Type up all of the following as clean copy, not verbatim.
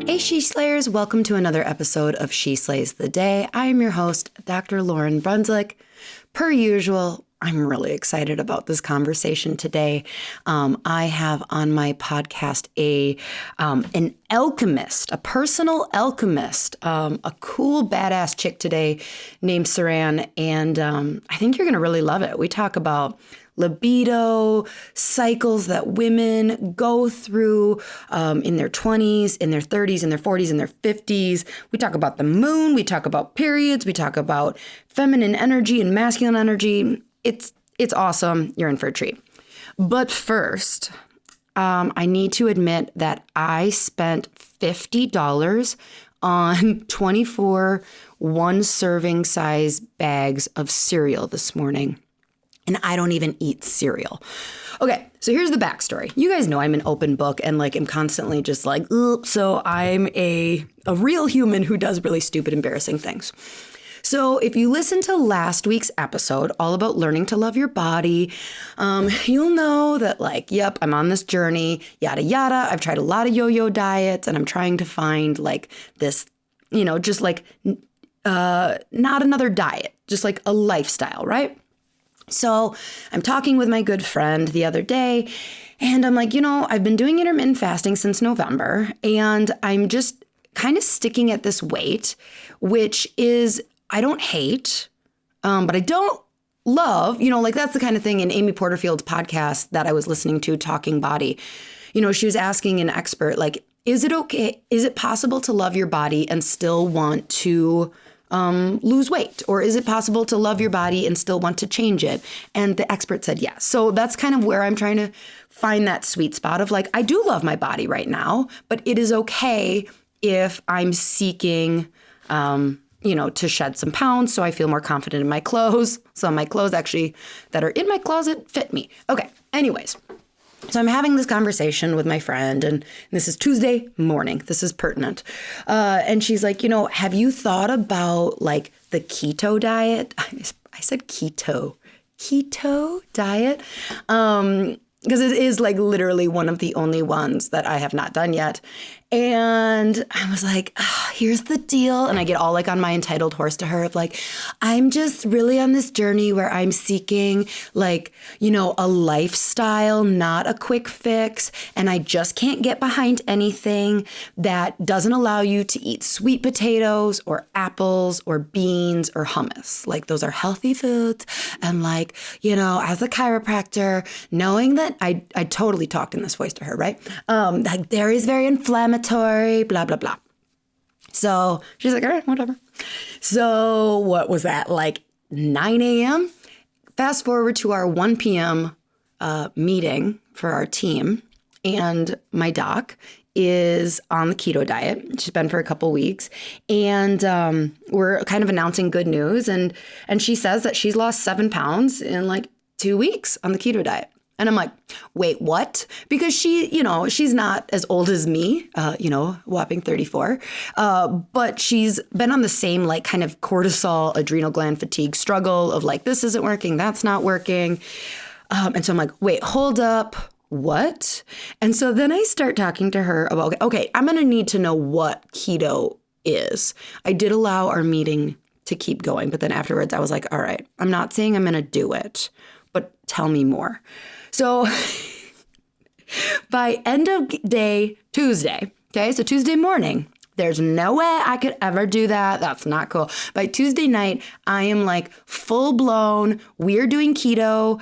Hey, She-Slayers, welcome to another episode of She Slays the Day. I am your host, Dr. Lauren Brunswick. Per usual, I'm really excited about this conversation today. I have on my podcast an alchemist, a personal alchemist, a cool, badass chick today named Saran, and I think you're going to really love it. We talk about libido, cycles that women go through in their 20s, in their 30s, in their 40s, in their 50s. We talk about the moon. We talk about periods. We talk about feminine energy and masculine energy. It's awesome. You're in for a treat. But first, I need to admit that I spent $50 on 24 one-serving size bags of cereal this morning. And I don't even eat cereal. Okay, so here's the backstory. You guys know I'm an open book and I'm constantly just ugh. So I'm a real human who does really stupid, embarrassing things. So if you listen to last week's episode, all about learning to love your body, you'll know that yep, I'm on this journey, yada, yada. I've tried a lot of yo-yo diets and I'm trying to find this, just not another diet, just a lifestyle, right? So I'm talking with my good friend the other day and I'm I've been doing intermittent fasting since November and I'm just kind of sticking at this weight, which is, I don't hate, but I don't love, that's the kind of thing in Amy Porterfield's podcast that I was listening to, Talking Body. She was asking an expert, is it okay? Is it possible to love your body and still want to lose weight? Or is it possible to love your body and still want to change it? And the expert said yes. So that's kind of where I'm trying to find that sweet spot of I do love my body right now, but it is okay if I'm seeking, to shed some pounds so I feel more confident in my clothes. So my clothes actually that are in my closet fit me. Okay, anyways. So I'm having this conversation with my friend, and this is Tuesday morning. This is pertinent. And she's like, have you thought about the keto diet? I said keto diet. Because it is literally one of the only ones that I have not done yet. And I was here's the deal. And I get all on my entitled horse to her of I'm just really on this journey where I'm seeking a lifestyle, not a quick fix. And I just can't get behind anything that doesn't allow you to eat sweet potatoes or apples or beans or hummus. Those are healthy foods. And as a chiropractor, knowing that I totally talked in this voice to her, right? Dairy is very inflammatory, blah, blah, blah. So she's all right, whatever. So what was that? 9 a.m.? Fast forward to our 1 p.m. Meeting for our team. And my doc is on the keto diet. She's been for a couple weeks. And we're kind of announcing good news. And she says that she's lost 7 pounds in 2 weeks on the keto diet. And I'm wait, what? Because she's not as old as me, whopping 34. But she's been on the same kind of cortisol, adrenal gland fatigue struggle of this isn't working, that's not working. And so I'm wait, hold up. What? And so then I start talking to her about, okay, I'm going to need to know what keto is. I did allow our meeting to keep going. But then afterwards I was all right, I'm not saying I'm going to do it, but tell me more. So by end of day Tuesday, okay, so Tuesday morning, there's no way I could ever do that. That's not cool. By Tuesday night, I am full blown, we're doing keto,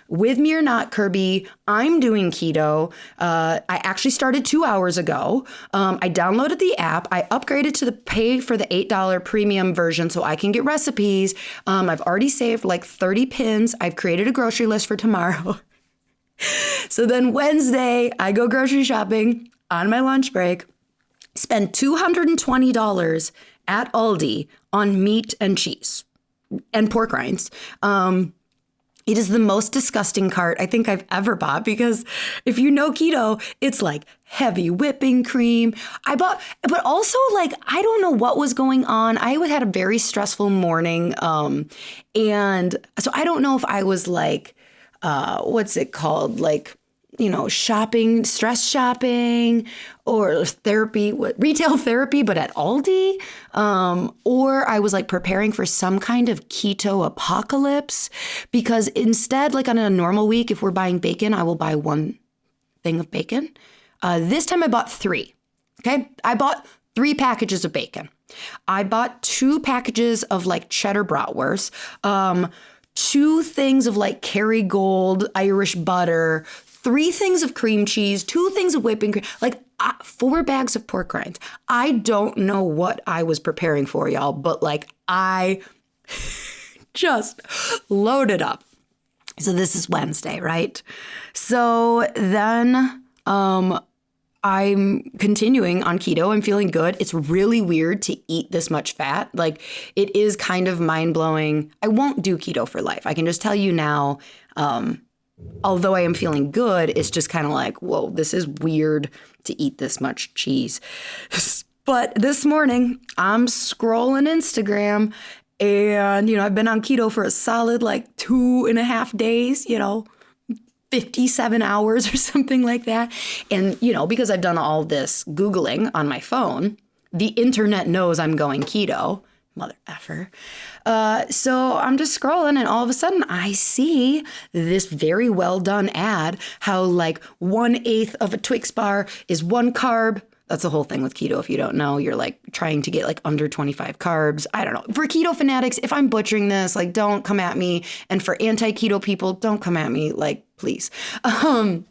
with me or not, Kirby, I'm doing keto. I actually started 2 hours ago. I downloaded the app. I upgraded to the pay for the $8 premium version so I can get recipes. I've already saved 30 pins. I've created a grocery list for tomorrow. So then Wednesday, I go grocery shopping on my lunch break. Spend $220 at Aldi on meat and cheese and pork rinds. It is the most disgusting cart I think I've ever bought because if you know keto, it's heavy whipping cream. But also I don't know what was going on. I had a very stressful morning. And so I don't know if I was what's it called? shopping, stress shopping, or therapy, retail therapy, but at Aldi. Or I was like preparing for some kind of keto apocalypse, because instead, like on a normal week, if we're buying bacon, I will buy one thing of bacon. This time I bought 3. Okay. I bought 3 packages of bacon. I bought 2 packages of like cheddar bratwurst, 2 things of like Kerrygold Irish butter, 3 things of cream cheese, 2 things of whipping cream, like 4 bags of pork rinds. I don't know what I was preparing for, y'all, but like I just loaded up. So this is Wednesday, right? So then I'm continuing on keto. I'm feeling good. It's really weird to eat this much fat. Like, it is kind of mind-blowing. I won't do keto for life. I can just tell you now, although I am feeling good, it's just kind of like, whoa, this is weird to eat this much cheese. But this morning, I'm scrolling Instagram, and, I've been on keto for a solid like 2.5 days, 57 hours or something like that. And, because I've done all this Googling on my phone, the internet knows I'm going keto. Mother effer. So I'm just scrolling, and all of a sudden I see this very well done ad, how like 1/8 of a Twix bar is 1 carb. That's the whole thing with keto. If you don't know, you're like trying to get like under 25 carbs. I don't know. For keto fanatics, if I'm butchering this, like, don't come at me. And for anti-keto people, don't come at me, like, please. So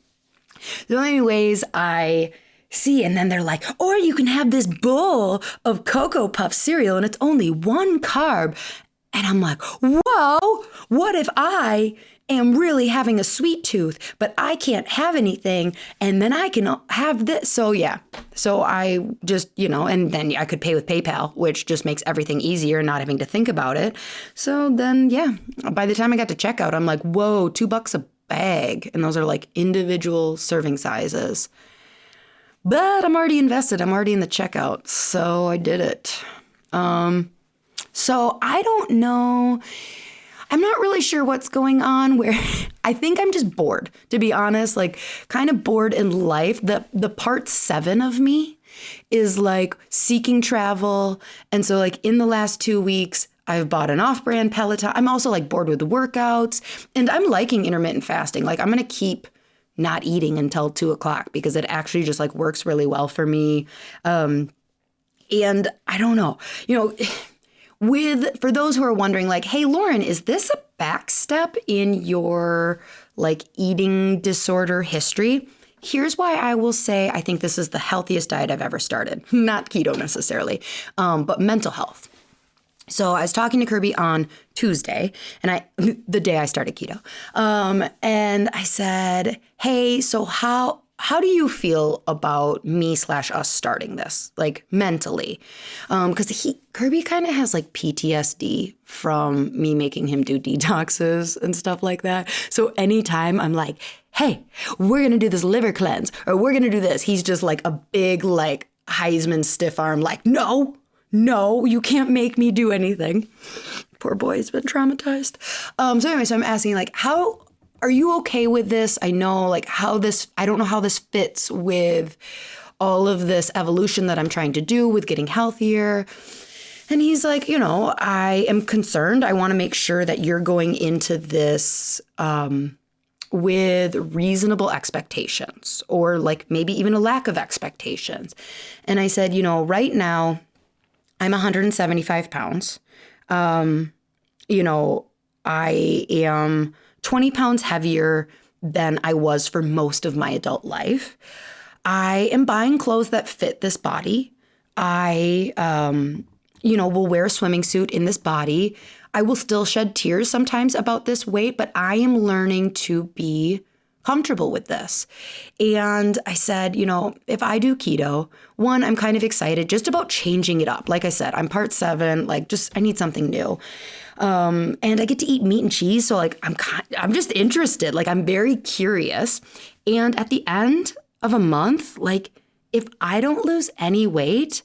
anyways, I see, and then they're like, or you can have this bowl of Cocoa Puff cereal and it's only 1 carb. And I'm like, whoa, what if I am really having a sweet tooth, but I can't have anything, and then I can have this? So yeah, so I just, and then I could pay with PayPal, which just makes everything easier, not having to think about it. So then, yeah, by the time I got to checkout, I'm like, whoa, $2 a bag. And those are like individual serving sizes. But I'm already invested. I'm already in the checkout. So I did it. So I don't know. I'm not really sure what's going on, where I think I'm just bored, to be honest, like kind of bored in life. The part 7 of me is like seeking travel. And so like in the last 2 weeks, I've bought an off-brand Peloton. I'm also like bored with the workouts, and I'm liking intermittent fasting. Like, I'm going to keep not eating until 2:00 because it actually just like works really well for me. And I don't know, for those who are wondering, like, hey, Lauren, is this a backstep in your like eating disorder history? Here's why I will say I think this is the healthiest diet I've ever started. Not keto necessarily, but mental health. So I was talking to Kirby on Tuesday, and the day I started keto, and I said, hey, so how do you feel about me/us starting this, like mentally? Because Kirby kind of has like PTSD from me making him do detoxes and stuff like that. So anytime I'm like, hey, we're going to do this liver cleanse, or we're going to do this, he's just like a big like Heisman stiff arm, like, no, you can't make me do anything. Poor boy's been traumatized. So anyway, so I'm asking, like, how are you okay with this? I know, like, I don't know how this fits with all of this evolution that I'm trying to do with getting healthier. And he's like, I am concerned. I want to make sure that you're going into this with reasonable expectations, or like maybe even a lack of expectations. And I said, right now I'm 175 pounds. I am 20 pounds heavier than I was for most of my adult life. I am buying clothes that fit this body. I, will wear a swimming suit in this body. I will still shed tears sometimes about this weight, but I am learning to be comfortable with this. And I said, if I do keto, one, I'm kind of excited just about changing it up. Like I said, I'm part 7, like I need something new. And I get to eat meat and cheese. So like, I'm just interested. Like, I'm very curious. And at the end of a month, like, if I don't lose any weight,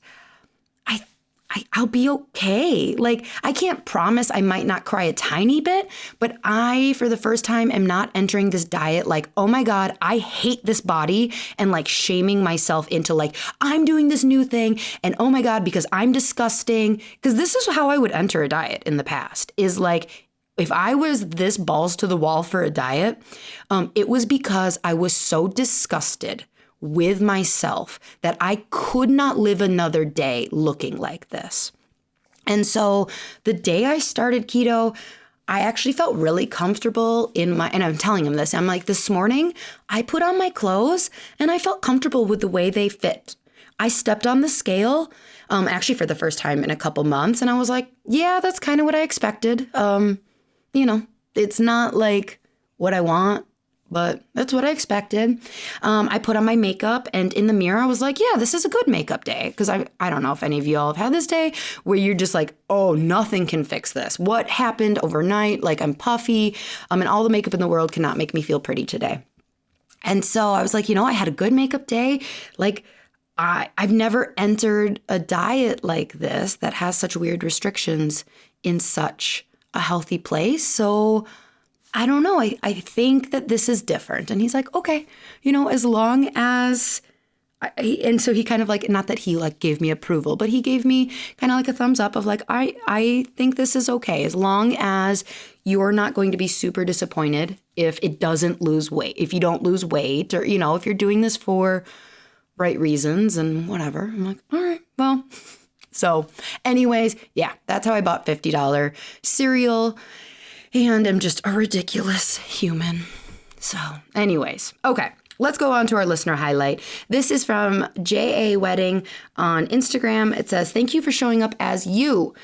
I'll be okay. Like, I can't promise I might not cry a tiny bit, but I, for the first time, am not entering this diet like, oh my God, I hate this body, and like shaming myself into like, I'm doing this new thing, and oh my God, because I'm disgusting. Because this is how I would enter a diet in the past, is like, if I was this balls to the wall for a diet, it was because I was so disgusted with myself that I could not live another day looking like this. And so the day I started keto, I actually felt really comfortable in my, and I'm telling him this, I'm like, this morning I put on my clothes and I felt comfortable with the way they fit. I stepped on the scale, actually for the first time in a couple months, and I was like, yeah, that's kind of what I expected. It's not like what I want, but that's what I expected. I put on my makeup, and in the mirror, I was like, yeah, this is a good makeup day. Because I don't know if any of you all have had this day where you're just like, oh, nothing can fix this. What happened overnight? Like, I'm puffy, and all the makeup in the world cannot make me feel pretty today. And so I was like, I had a good makeup day. Like, I've never entered a diet like this that has such weird restrictions in such a healthy place. So I don't know. I think that this is different. And he's like, okay, as long as, and so he kind of like, not that he like gave me approval, but he gave me kind of like a thumbs up of like, I think this is okay. As long as you're not going to be super disappointed if it doesn't lose weight, if you don't lose weight, or, if you're doing this for right reasons and whatever. I'm like, all right, well. So anyways, yeah, that's how I bought $50 cereal, and I'm just a ridiculous human. So anyways, okay, let's go on to our listener highlight. This is from J.A. Wedding on Instagram. It says, thank you for showing up as you.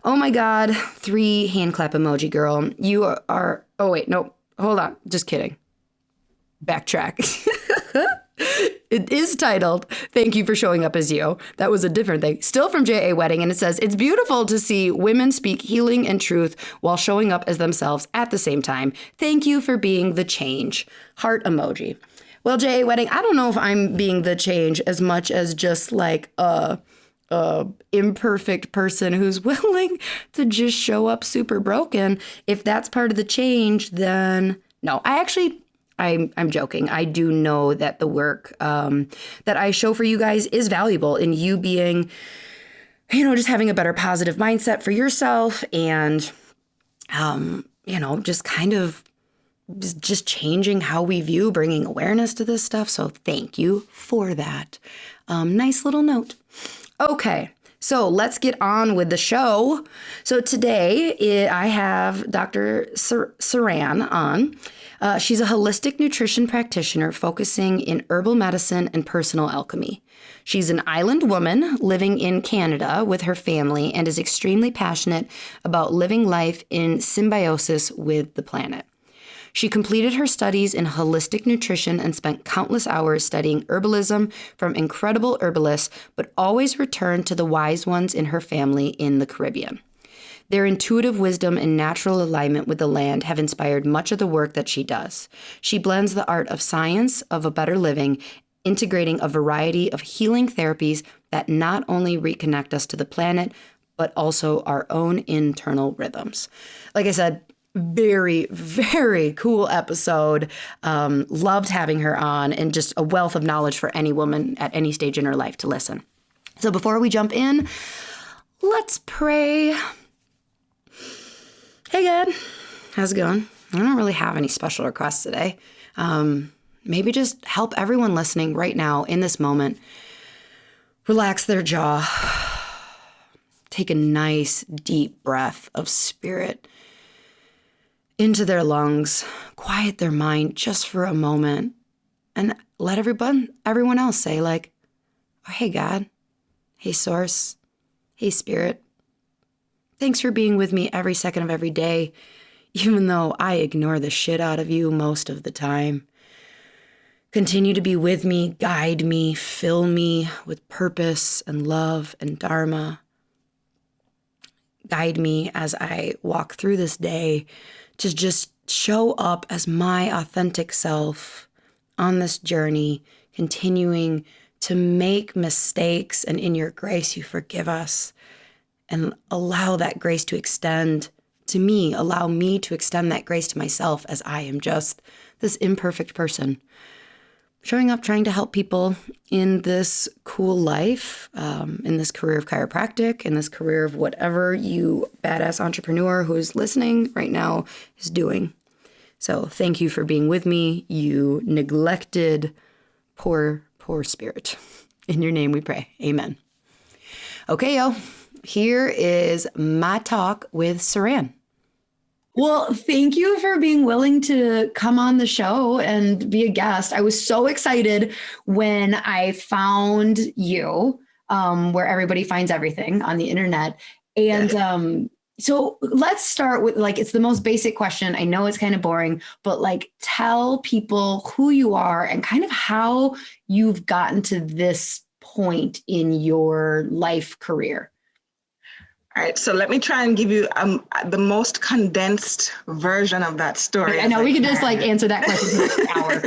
Oh my God, 3 hand clap emoji, girl. You are, oh wait, no, hold on, just kidding. Backtrack. It is titled, Thank You for Showing Up As You. That was a different thing. Still from J.A. Wedding, and it says, it's beautiful to see women speak healing and truth while showing up as themselves at the same time. Thank you for being the change. Heart emoji. Well, J.A. Wedding, I don't know if I'm being the change as much as just like a imperfect person who's willing to just show up super broken. If that's part of the change, then no. I'm joking. I do know that the work that I show for you guys is valuable in you being, just having a better positive mindset for yourself, and, just kind of just changing how we view, bringing awareness to this stuff. So thank you for that. Nice little note. Okay. So let's get on with the show. So today I have Dr. Saran on. She's a holistic nutrition practitioner focusing in herbal medicine and personal alchemy. She's an island woman living in Canada with her family and is extremely passionate about living life in symbiosis with the planet. She completed her studies in holistic nutrition and spent countless hours studying herbalism from incredible herbalists, but always returned to the wise ones in her family in the Caribbean. Their intuitive wisdom and natural alignment with the land have inspired much of the work that she does. She blends the art of science of a better living, integrating a variety of healing therapies that not only reconnect us to the planet, but also our own internal rhythms. Like I said, very, very cool episode. Loved having her on, and just a wealth of knowledge for any woman at any stage in her life to listen. So before we jump in, let's pray. Hey, God, how's it going? I don't really have any special requests today. Maybe just help everyone listening right now in this moment relax their jaw, take a nice deep breath of spirit into their lungs, quiet their mind just for a moment, and let everyone else say like, oh, hey, God, hey, Source, hey, Spirit, thanks for being with me every second of every day, even though I ignore the shit out of you most of the time. Continue to be with me, guide me, fill me with purpose and love and dharma. Guide me as I walk through this day to just show up as my authentic self on this journey, continuing to make mistakes, and in your grace you forgive us. and allow that grace to extend to me, allow me to extend that grace to myself as I am just this imperfect person showing up, trying to help people in this cool life, in this career of chiropractic, in this career of whatever you badass entrepreneur who is listening right now is doing. So thank you for being with me, you neglected, poor spirit. In your name we pray. Amen. Okay, yo, here is my talk with Saran. Well, thank you for being willing to come on the show and be a guest. I was so excited when I found you, where everybody finds everything on the internet. And so let's start with, like, it's the most basic question. I know it's kind of boring, but like, tell people who you are and kind of how you've gotten to this point in your life career. All right, so let me try and give you the most condensed version of that story. I know we could just like answer that question for an hour.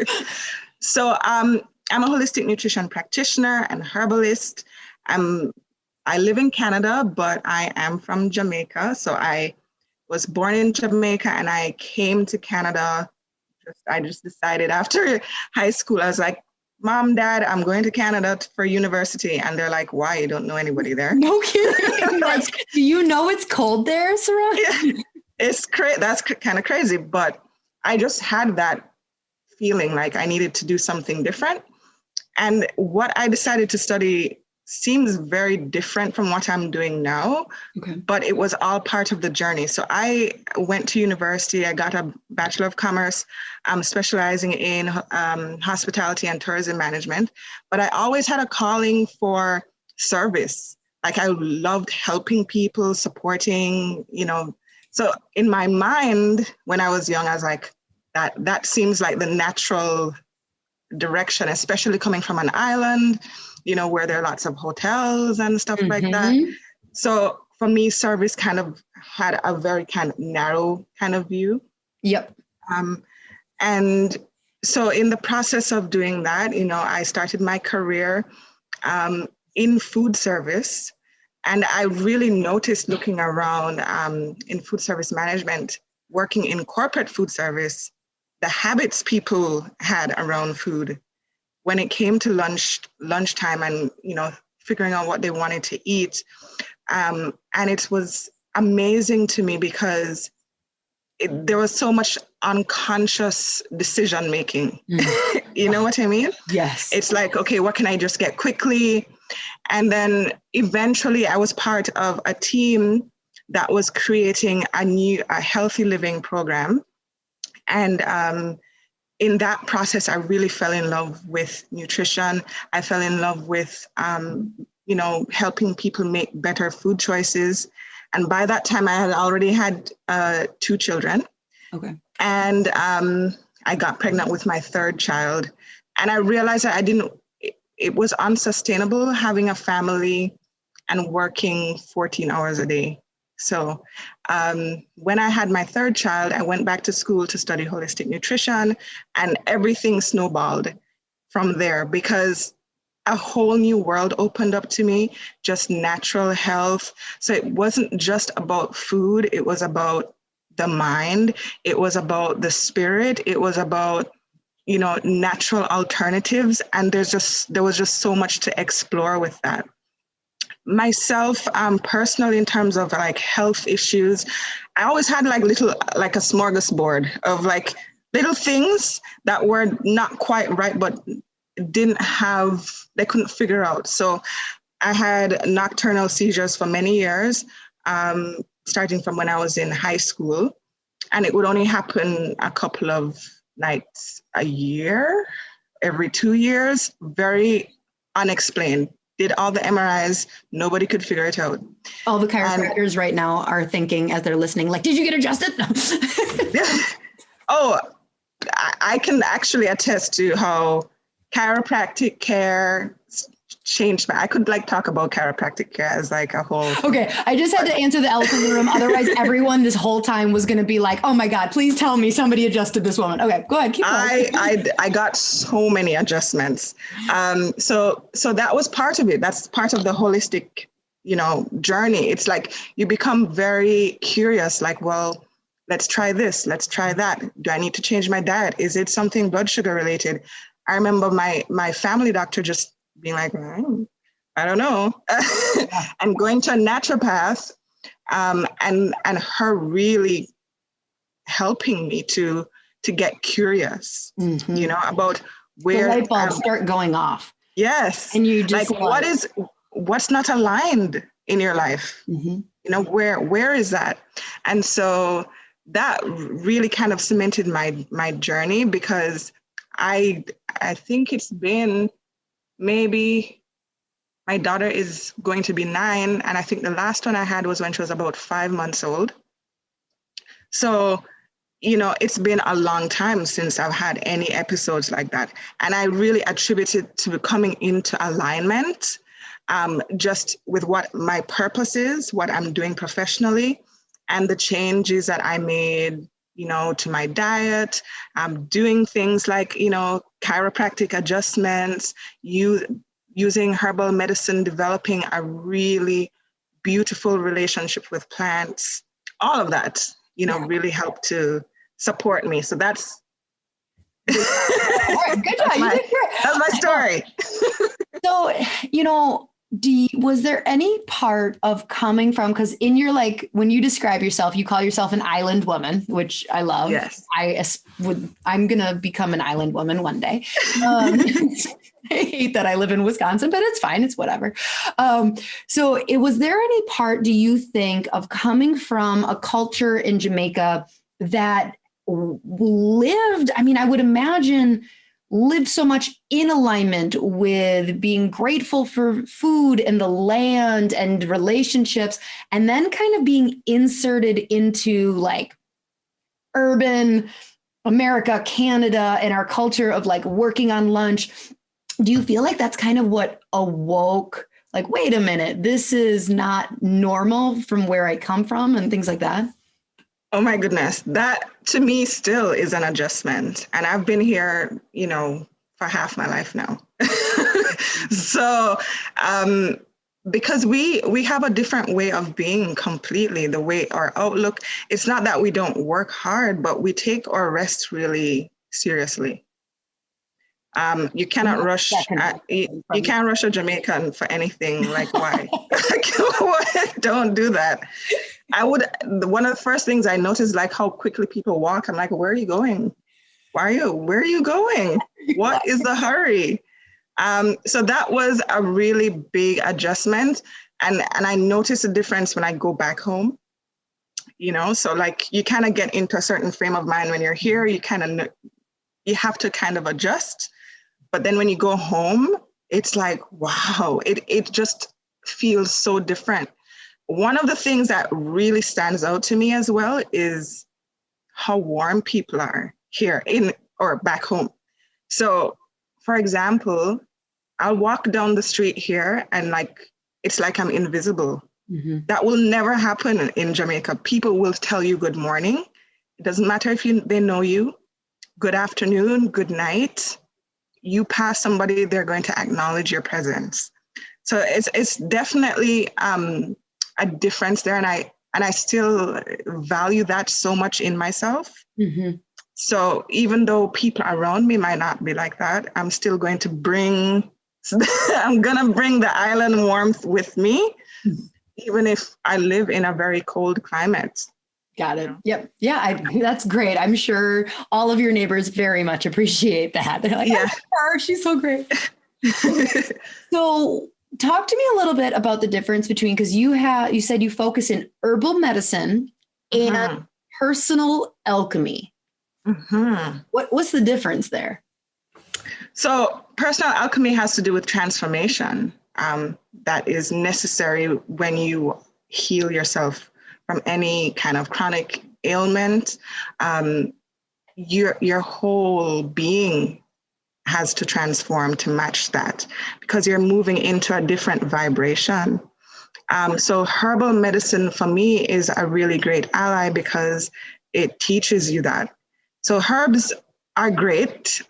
So I'm a holistic nutrition practitioner and herbalist. I live in Canada, but I am from Jamaica. So I was born in Jamaica and I came to Canada. I just decided after high school, I was like, Mom, Dad, I'm going to Canada for university. And they're like, why? You don't know anybody there? No kidding. Like, do you know it's cold there, Sarah? Yeah, it's crazy. That's kind of crazy. But I just had that feeling like I needed to do something different. And what I decided to study seems very different from what I'm doing now, but it was all part of the journey. So I went to university, I got a Bachelor of Commerce. I'm specializing in hospitality and tourism management, but I always had a calling for service. Like I loved helping people, supporting, so in my mind, when I was young, I was like, that seems like the natural direction, especially coming from an island, where there are lots of hotels and stuff like that. So for me, service kind of had a very kind of narrow kind of view. Yep. And so in the process of doing that, I started my career in food service. And I really noticed looking around in food service management, working in corporate food service, the habits people had around food when it came to lunchtime and, figuring out what they wanted to eat. And it was amazing to me because there was so much unconscious decision making. You know what I mean? Yes. It's like, okay, what can I just get quickly? And then eventually I was part of a team that was creating a healthy living program. And in that process, I really fell in love with nutrition. I fell in love with, helping people make better food choices. And by that time, I had already had 2 children. Okay. And I got pregnant with my 3rd child. And I realized that it was unsustainable having a family and working 14 hours a day. So when I had my 3rd child, I went back to school to study holistic nutrition, and everything snowballed from there because a whole new world opened up to me, just natural health. So it wasn't just about food. It was about the mind. It was about the spirit. It was about, natural alternatives. And there was just so much to explore with that. Myself, personally, in terms of like health issues, I always had like a smorgasbord of like little things that were not quite right, but they couldn't figure out. So I had nocturnal seizures for many years, starting from when I was in high school, and it would only happen a couple of nights a year, every 2 years, very unexplained. Did all the MRIs, nobody could figure it out. All the chiropractors right now are thinking as they're listening, like, did you get adjusted? Oh, I can actually attest to how chiropractic care changed. I could talk about chiropractic care as like a whole. Okay, I just had to answer the elephant in the room. Otherwise, everyone this whole time was going to be like, oh my God, please tell me somebody adjusted this woman. Okay, go ahead. Keep going. I got so many adjustments. So that was part of it. That's part of the holistic journey. It's like you become very curious, like, well, let's try this, let's try that. Do I need to change my diet? Is it something blood sugar related? I remember my family doctor just being like, I don't know. And going to a naturopath, and her really helping me to get curious, about where the light bulbs start going off. Yes. And you just what's not aligned in your life? Where is that? And so that really kind of cemented my journey, because I think it's been maybe, my daughter is going to be 9, and I think the last one I had was when she was about 5 months old. So, it's been a long time since I've had any episodes like that. And I really attribute it to coming into alignment, just with what my purpose is, what I'm doing professionally, and the changes that I made, to my diet. I'm doing things like, chiropractic adjustments, using herbal medicine, developing a really beautiful relationship with plants. All of that, really helped to support me. So that's good job. That's my story. So, was there any part of coming from, because in your, like, when you describe yourself, you call yourself an island woman, which I love. Yes. I'm going to become an island woman one day. I hate that I live in Wisconsin, but it's fine. It's whatever. So was there any part, do you think, of coming from a culture in Jamaica that lived, I would imagine, lived so much in alignment with being grateful for food and the land and relationships, and then kind of being inserted into like urban America, Canada, and our culture of like working on lunch? Do you feel like that's kind of what awoke, like, wait a minute, this is not normal from where I come from, and things like that? Oh my goodness. That to me still is an adjustment. And I've been here, for half my life now. So, because we have a different way of being completely, the way our outlook, it's not that we don't work hard, but we take our rest really seriously. You cannot rush. You can't rush a Jamaican for anything. Like, why? Don't do that. One of the first things I noticed, like how quickly people walk. I'm like, where are you going? Where are you going? What is the hurry? So that was a really big adjustment. And I noticed a difference when I go back home, so like you kind of get into a certain frame of mind when you're here, you have to kind of adjust. But then when you go home, it's like, wow, it just feels so different. One of the things that really stands out to me as well is how warm people are here or back home. So, for example, I'll walk down the street here and it's like I'm invisible. Mm-hmm. That will never happen in Jamaica. People will tell you good morning. It doesn't matter if they know you. Good afternoon, good night. You pass somebody, they're going to acknowledge your presence. So it's definitely a difference there, and I still value that so much in myself. Mm-hmm. So even though people around me might not be like that, I'm still going to bring the island warmth with me, even if I live in a very cold climate. Got it. Yep. Yeah, that's great. I'm sure all of your neighbors very much appreciate that. They're like, yeah, oh, she's so great. So talk to me a little bit about the difference between, because you said you focus in herbal medicine and personal alchemy. Mm-hmm. What's the difference there? So personal alchemy has to do with transformation that is necessary when you heal yourself from any kind of chronic ailment. Your whole being has to transform to match that, because you're moving into a different vibration. So herbal medicine for me is a really great ally because it teaches you that. So herbs are great.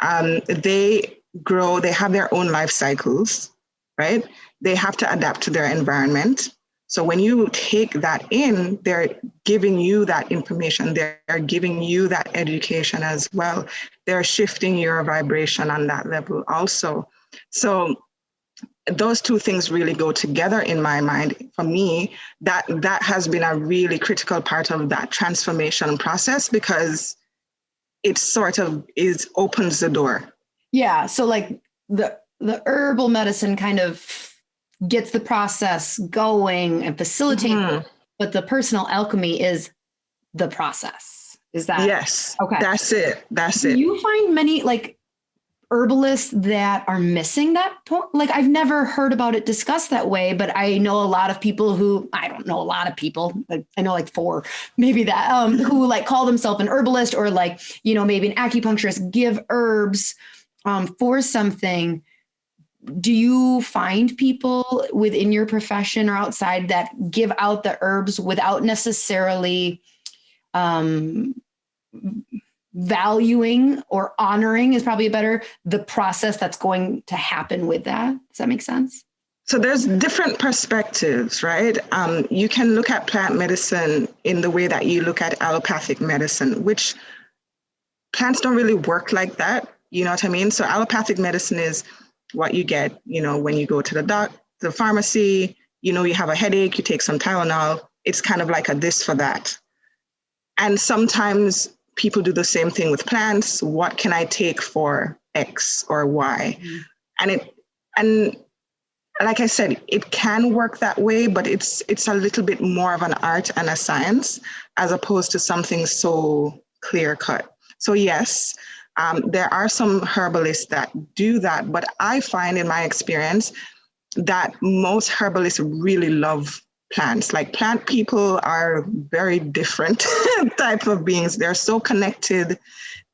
They grow, they have their own life cycles, right? They have to adapt to their environment. So when you take that in, they're giving you that information. They're giving you that education as well. They're shifting your vibration on that level also. So those two things really go together in my mind. For me, that has been a really critical part of that transformation process, because it sort of opens the door. Yeah. So like the herbal medicine kind of gets the process going and facilitates, but the personal alchemy is the process. Is that? Yes. Okay. That's it. Do you find many like herbalists that are missing that point? Like I've never heard about it discussed that way, but I know a lot of people who, I don't know a lot of people, I know like 4, maybe that, who like call themselves an herbalist or like, maybe an acupuncturist, give herbs for something. Do you find people within your profession or outside that give out the herbs without necessarily valuing or honoring is probably better, the process that's going to happen with that? Does that make sense? So there's different perspectives, right? You can look at plant medicine in the way that you look at allopathic medicine, which plants don't really work like that. You know what I mean? So allopathic medicine is what you get, when you go to the pharmacy, you have a headache, you take some Tylenol. It's kind of like a this for that. And sometimes people do the same thing with plants. What can I take for X or Y? Mm-hmm. And like I said, it can work that way, but it's a little bit more of an art and a science as opposed to something so clear cut. So yes, there are some herbalists that do that, but I find in my experience that most herbalists really love plants. Like plant people are very different type of beings. They're so connected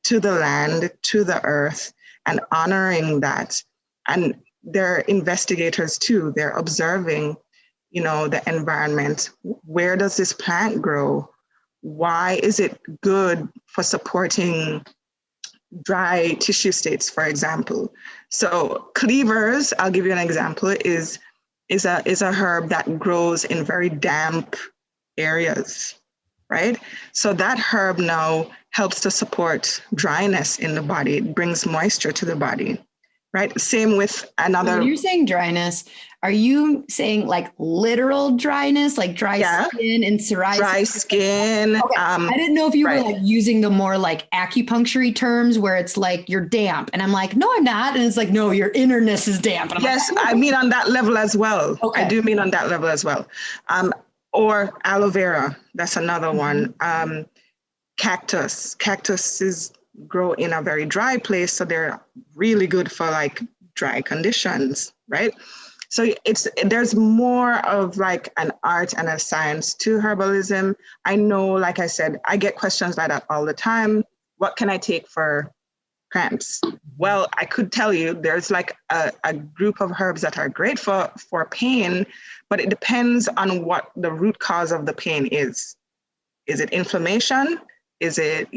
to the land, to the earth, and honoring that. And they're investigators too. They're observing, the environment. Where does this plant grow? Why is it good for supporting dry tissue states, for example? So cleavers, I'll give you an example, is a herb that grows in very damp areas, right? So that herb now helps to support dryness in the body. It brings moisture to the body, right? Same with another. When you're saying dryness, are you saying like literal dryness, like dry skin and psoriasis? Dry skin. Okay. I didn't know if you were like using the more like acupuncture terms where it's like you're damp. And I'm like, no, I'm not. And it's like, no, your innerness is damp. And I'm yes, like, I mean on that level as well. Okay. I do mean on that level as well. Or aloe vera, that's another one. Cactuses grow in a very dry place, so they're really good for like dry conditions, right? So there's more of like an art and a science to herbalism. I know, like I said, I get questions like that all the time. What can I take for cramps? Well, I could tell you there's like a group of herbs that are great for pain, but it depends on what the root cause of the pain is. Is it inflammation? Is it,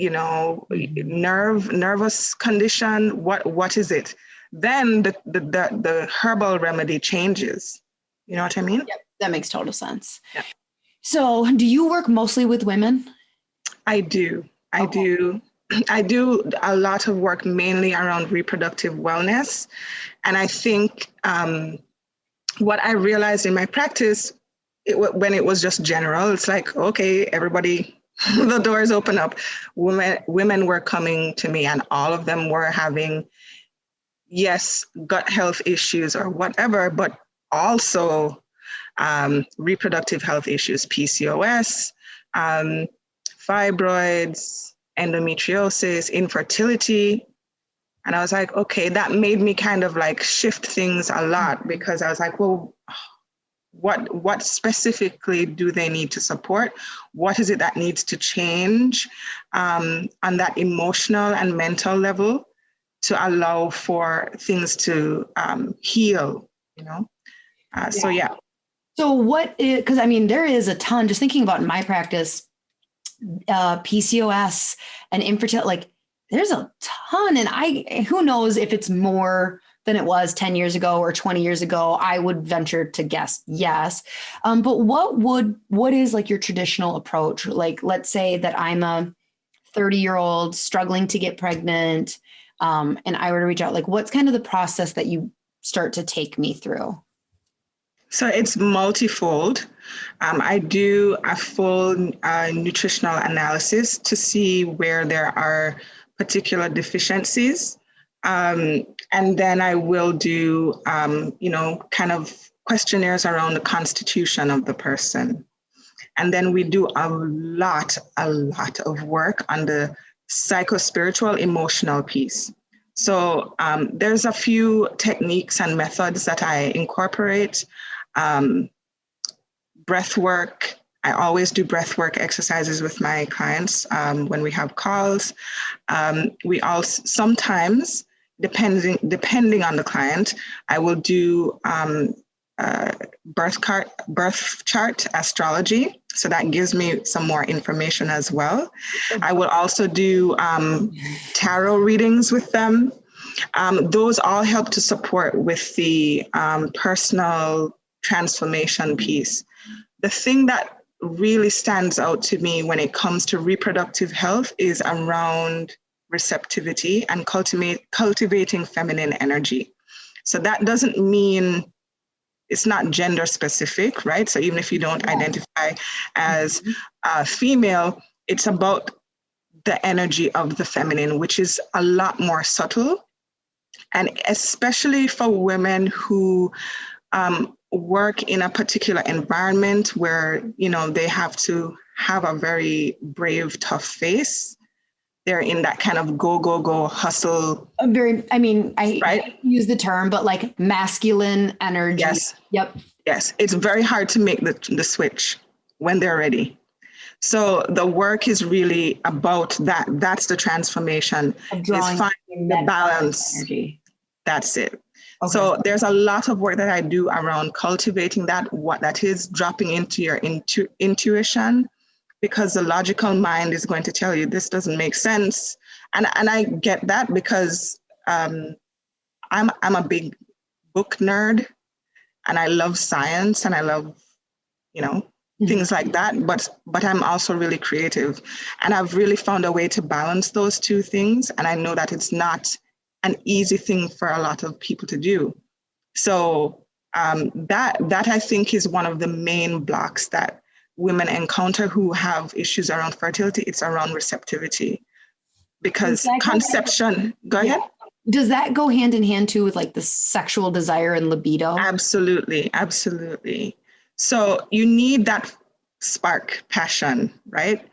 nervous condition? What is it? Then the herbal remedy changes. You know what I mean? Yep, that makes total sense. Yep. So do you work mostly with women? I do. I do a lot of work mainly around reproductive wellness. And I think what I realized in my practice, when it was just general, it's like, okay, everybody, the doors open up. Women were coming to me and all of them were having, yes, gut health issues or whatever, but also reproductive health issues, PCOS, fibroids, endometriosis, infertility. And I was like, okay, that made me kind of like shift things a lot, because I was like, well, what specifically do they need to support? What is it that needs to change on that emotional and mental level to allow for things to heal, So, yeah. So what is, because I mean, there is a ton, just thinking about in my practice, PCOS and infertility, like there's a ton. And who knows if it's more than it was 10 years ago or 20 years ago? I would venture to guess yes. But what is like your traditional approach? Like, let's say that I'm a 30-year-old struggling to get pregnant, and I were to reach out, like, what's kind of the process that you start to take me through? So it's multifold. I do a full nutritional analysis to see where there are particular deficiencies. And then I will do, kind of questionnaires around the constitution of the person. And then we do a lot of work on the psychospiritual emotional piece. So there's a few techniques and methods that I incorporate. Breath work. I always do breath work exercises with my clients when we have calls. We also sometimes, depending on the client, I will do birth chart astrology. So that gives me some more information as well. I will also do tarot readings with them. Those all help to support with the personal transformation piece. The thing that really stands out to me when it comes to reproductive health is around receptivity and cultivating feminine energy. So that doesn't mean it's not gender specific, right? So even if you don't identify as female, it's about the energy of the feminine, which is a lot more subtle. And especially for women who work in a particular environment where, they have to have a very brave, tough face. They're in that kind of go, hustle. I use the term, but like masculine energy. Yes. Yep. Yes. It's very hard to make the switch when they're ready. So the work is really about that. That's the transformation. Is finding the balance. Energy. That's it. Okay. So there's a lot of work that I do around cultivating that, what that is, dropping into your intuition, because the logical mind is going to tell you this doesn't make sense. And I get that because I'm a big book nerd and I love science and I love, things like that. But I'm also really creative. And I've really found a way to balance those two things. And I know that it's not an easy thing for a lot of people to do. So that I think is one of the main blocks that women encounter who have issues around fertility. It's around receptivity, because conception, go ahead. Does that go hand in hand too with like the sexual desire and libido? Absolutely. So you need that spark, passion, right?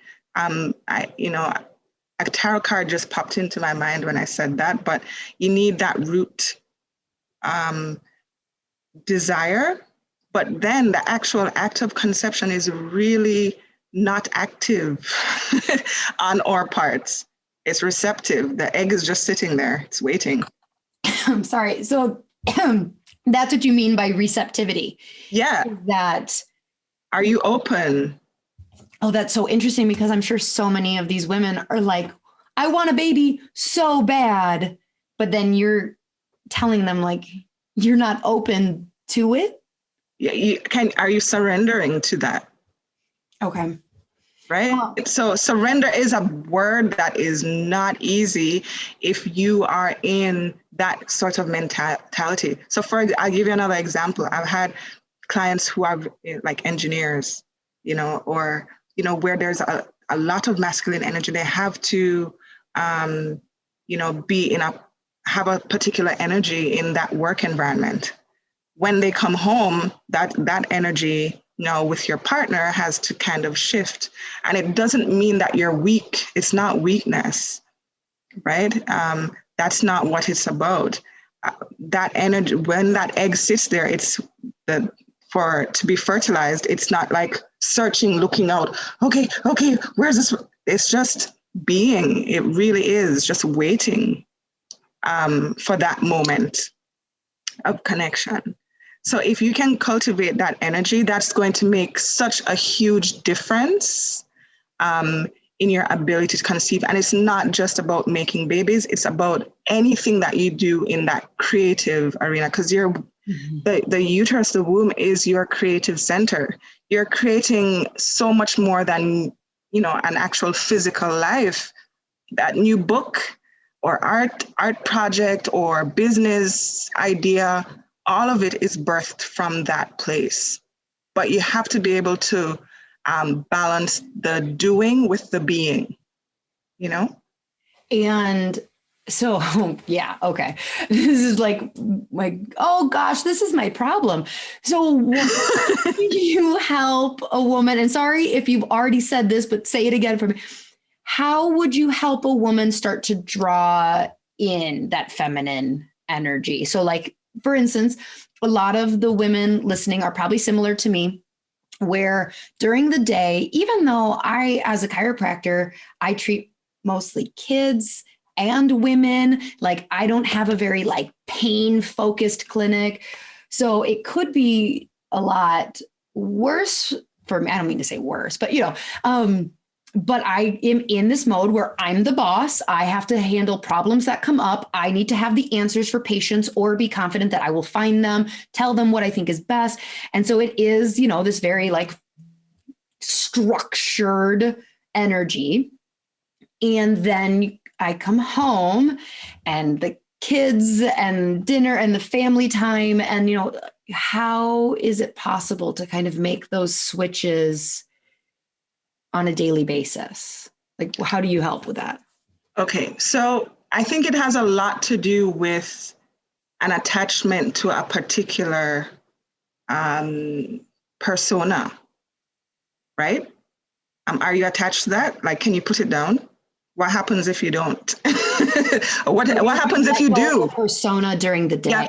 A tarot card just popped into my mind when I said that, but you need that root desire. But then the actual act of conception is really not active on our parts. It's receptive. The egg is just sitting there. It's waiting. I'm sorry. So that's what you mean by receptivity. Yeah. Are you open? Oh, that's so interesting, because I'm sure so many of these women are like, I want a baby so bad. But then you're telling them like, you're not open to it. Yeah, are you surrendering to that? Okay. Right? So surrender is a word that is not easy if you are in that sort of mentality. So I'll give you another example. I've had clients who are like engineers, or, where there's a lot of masculine energy. They have to, have a particular energy in that work environment. When they come home, that energy, with your partner has to kind of shift. And it doesn't mean that you're weak. It's not weakness, right? That's not what it's about. That energy, when that egg sits there, it's to be fertilized. It's not like searching, looking out. Okay, where's this? It's just being. It really is just waiting for that moment of connection. So if you can cultivate that energy, that's going to make such a huge difference in your ability to conceive. And it's not just about making babies, it's about anything that you do in that creative arena, because the uterus, the womb is your creative center. You're creating so much more than, an actual physical life. That new book or art project or business idea, all of it is birthed from that place. But you have to be able to balance the doing with the being, And so, yeah, okay. This is like, oh gosh, this is my problem. So how do you help a woman? And sorry if you've already said this, but say it again for me. How would you help a woman start to draw in that feminine energy? So like, for instance, a lot of the women listening are probably similar to me, where during the day, even though as a chiropractor, I treat mostly kids and women, like I don't have a very like pain focused clinic. So it could be a lot worse for me. I don't mean to say worse, but but I am in this mode where I'm the boss. I have to handle problems that come up. I need to have the answers for patients or be confident that I will find them, tell them what I think is best. And so it is, this very like structured energy. And then I come home and the kids and dinner and the family time. And, how is it possible to kind of make those switches on a daily basis? Like, how do you help with that? Okay. So I think it has a lot to do with an attachment to a particular persona, right? Are you attached to that? Like, can you put it down? What happens if you don't? What happens if you do? Persona during the day. Yeah.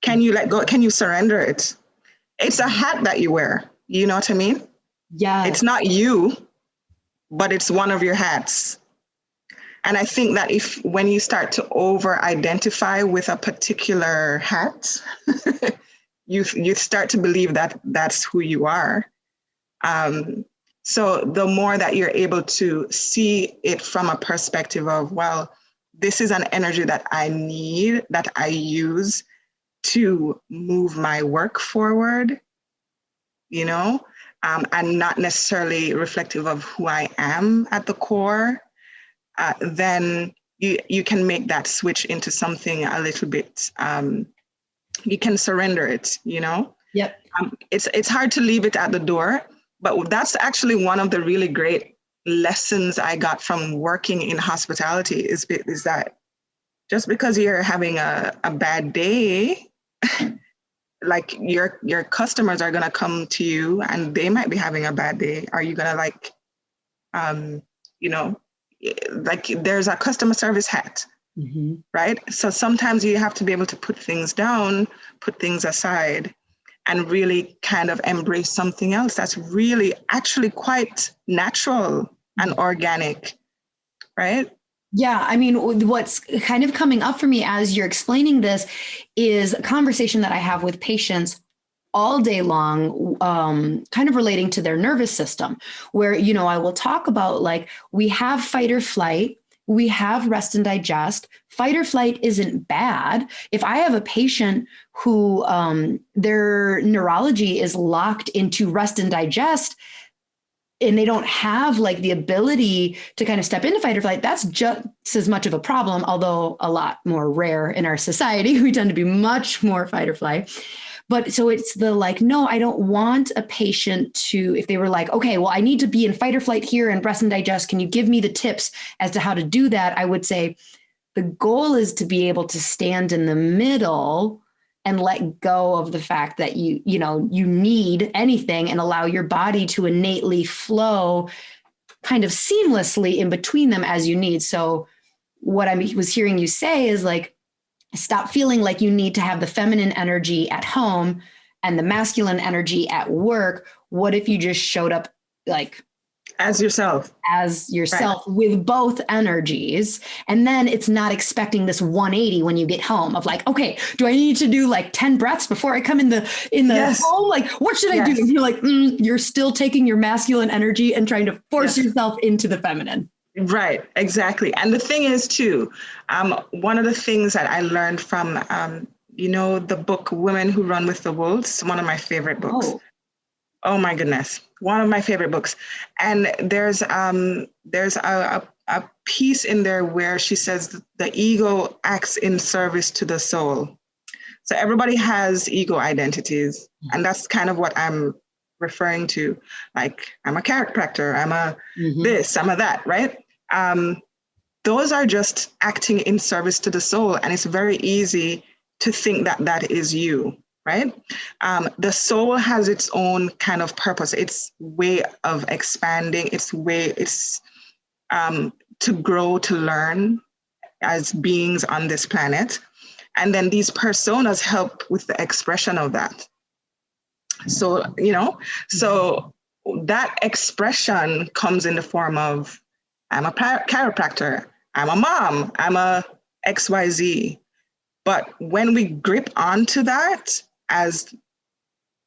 Can you let go? Can you surrender it? It's a hat that you wear. You know what I mean? Yeah. It's not you, but it's one of your hats. And I think that when you start to over-identify with a particular hat, you start to believe that that's who you are. So the more that you're able to see it from a perspective of, well, this is an energy that I need, that I use to move my work forward, and not necessarily reflective of who I am at the core, then you can make that switch into something a little bit, you can surrender it, Yep. It's hard to leave it at the door. But that's actually one of the really great lessons I got from working in hospitality is that just because you're having a bad day, like your customers are going to come to you and they might be having a bad day. Are you going to like there's a customer service hat, right? So sometimes you have to be able to put things down, put things aside, and really kind of embrace something else that's really actually quite natural and organic, right? Yeah. I mean, what's kind of coming up for me as you're explaining this is a conversation that I have with patients all day long, kind of relating to their nervous system, where, I will talk about like, we have fight or flight, we have rest and digest. Fight or flight isn't bad. If I have a patient who their neurology is locked into rest and digest, and they don't have like the ability to kind of step into fight or flight, that's just as much of a problem, although a lot more rare in our society. We tend to be much more fight or flight. But so it's the like, no, I don't want a patient to, if they were like, okay, well, I need to be in fight or flight here and rest and digest. Can you give me the tips as to how to do that? I would say the goal is to be able to stand in the middle and let go of the fact that you need anything and allow your body to innately flow kind of seamlessly in between them as you need. So what I was hearing you say is like, stop feeling like you need to have the feminine energy at home and the masculine energy at work. What if you just showed up like as yourself, right, with both energies? And then it's not expecting this 180 when you get home of like, okay, do I need to do like 10 breaths before I come in the yes, home? Like, what should I do? And you're like, you're still taking your masculine energy and trying to force yourself into the feminine. Right, exactly. And the thing is too, one of the things that I learned from, the book Women Who Run with the Wolves, one of my favorite books. Oh my goodness, one of my favorite books. And there's a piece in there where she says the ego acts in service to the soul. So everybody has ego identities, and that's kind of what I'm referring to. Like, I'm a chiropractor, I'm a this, I'm a that, right? Those are just acting in service to the soul, and it's very easy to think that that is you, right? The soul has its own kind of purpose, its way of expanding, it's to grow, to learn as beings on this planet. And then these personas help with the expression of that. So, so that expression comes in the form of, I'm a chiropractor, I'm a mom, I'm a XYZ. But when we grip onto that as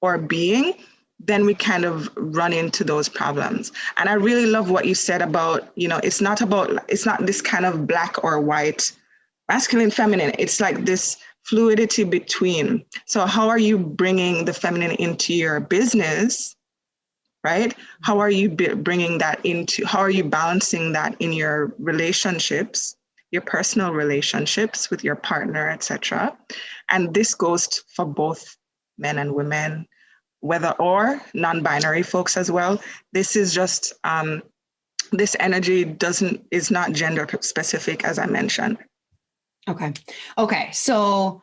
our being, then we kind of run into those problems. And I really love what you said about, it's not this kind of black or white, masculine, feminine. It's like this fluidity between. So how are you bringing the feminine into your business, right? How are you bringing that how are you balancing that in your relationships, your personal relationships with your partner, etc.? And this goes for both men and women, whether or non-binary folks as well. This is just, this energy is not gender specific, as I mentioned. Okay. So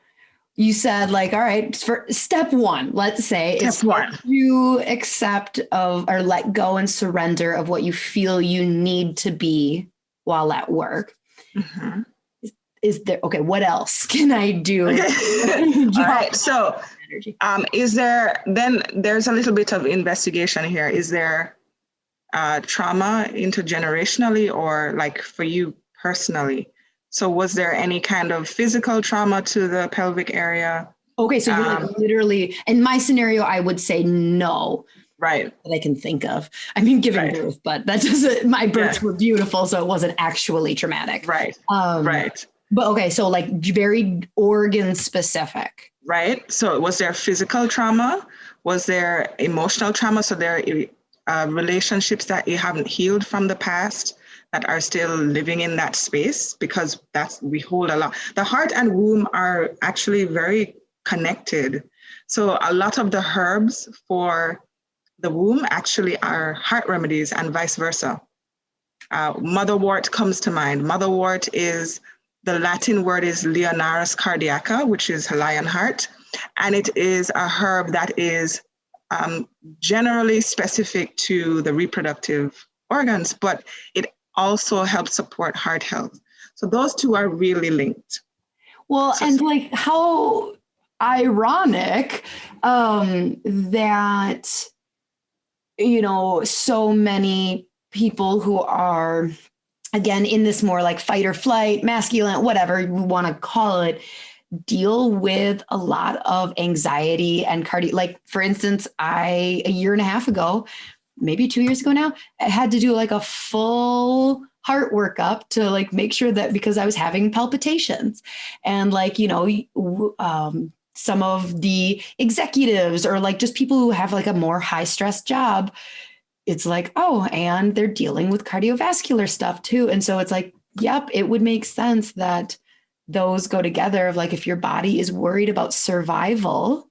you said, like, all right, for step one, let's say you accept or let go and surrender of what you feel you need to be while at work. Mm-hmm. Is there, what else can I do? Okay. All right. So there's a little bit of investigation here. Is there trauma intergenerationally, or like for you personally? So was there any kind of physical trauma to the pelvic area? Okay, so you're like literally, in my scenario, I would say no. Right. That I can think of. I mean, giving birth, but that doesn't, my births were beautiful, so it wasn't actually traumatic. Right. Right. But okay, so like very organ specific. Right. So was there physical trauma? Was there emotional trauma? So there are relationships that you haven't healed from the past that are still living in that space, because we hold a lot. The heart and womb are actually very connected. So a lot of the herbs for the womb actually are heart remedies, and vice versa. Motherwort comes to mind. Motherwort the Latin word is Leonarus cardiaca, which is lion heart. And it is a herb that is generally specific to the reproductive organs, but it also helps support heart health. So those two are really linked. Well, and like how ironic that, so many people who are, again, in this more like fight or flight, masculine, whatever you want to call it, deal with a lot of anxiety and cardio. Like, for instance, a year and a half ago, maybe 2 years ago now, I had to do like a full heart workup to like make sure that, because I was having palpitations, and like, some of the executives or like just people who have like a more high stress job, it's like, oh, and they're dealing with cardiovascular stuff too. And so it's like, yep, it would make sense that those go together, of like, if your body is worried about survival,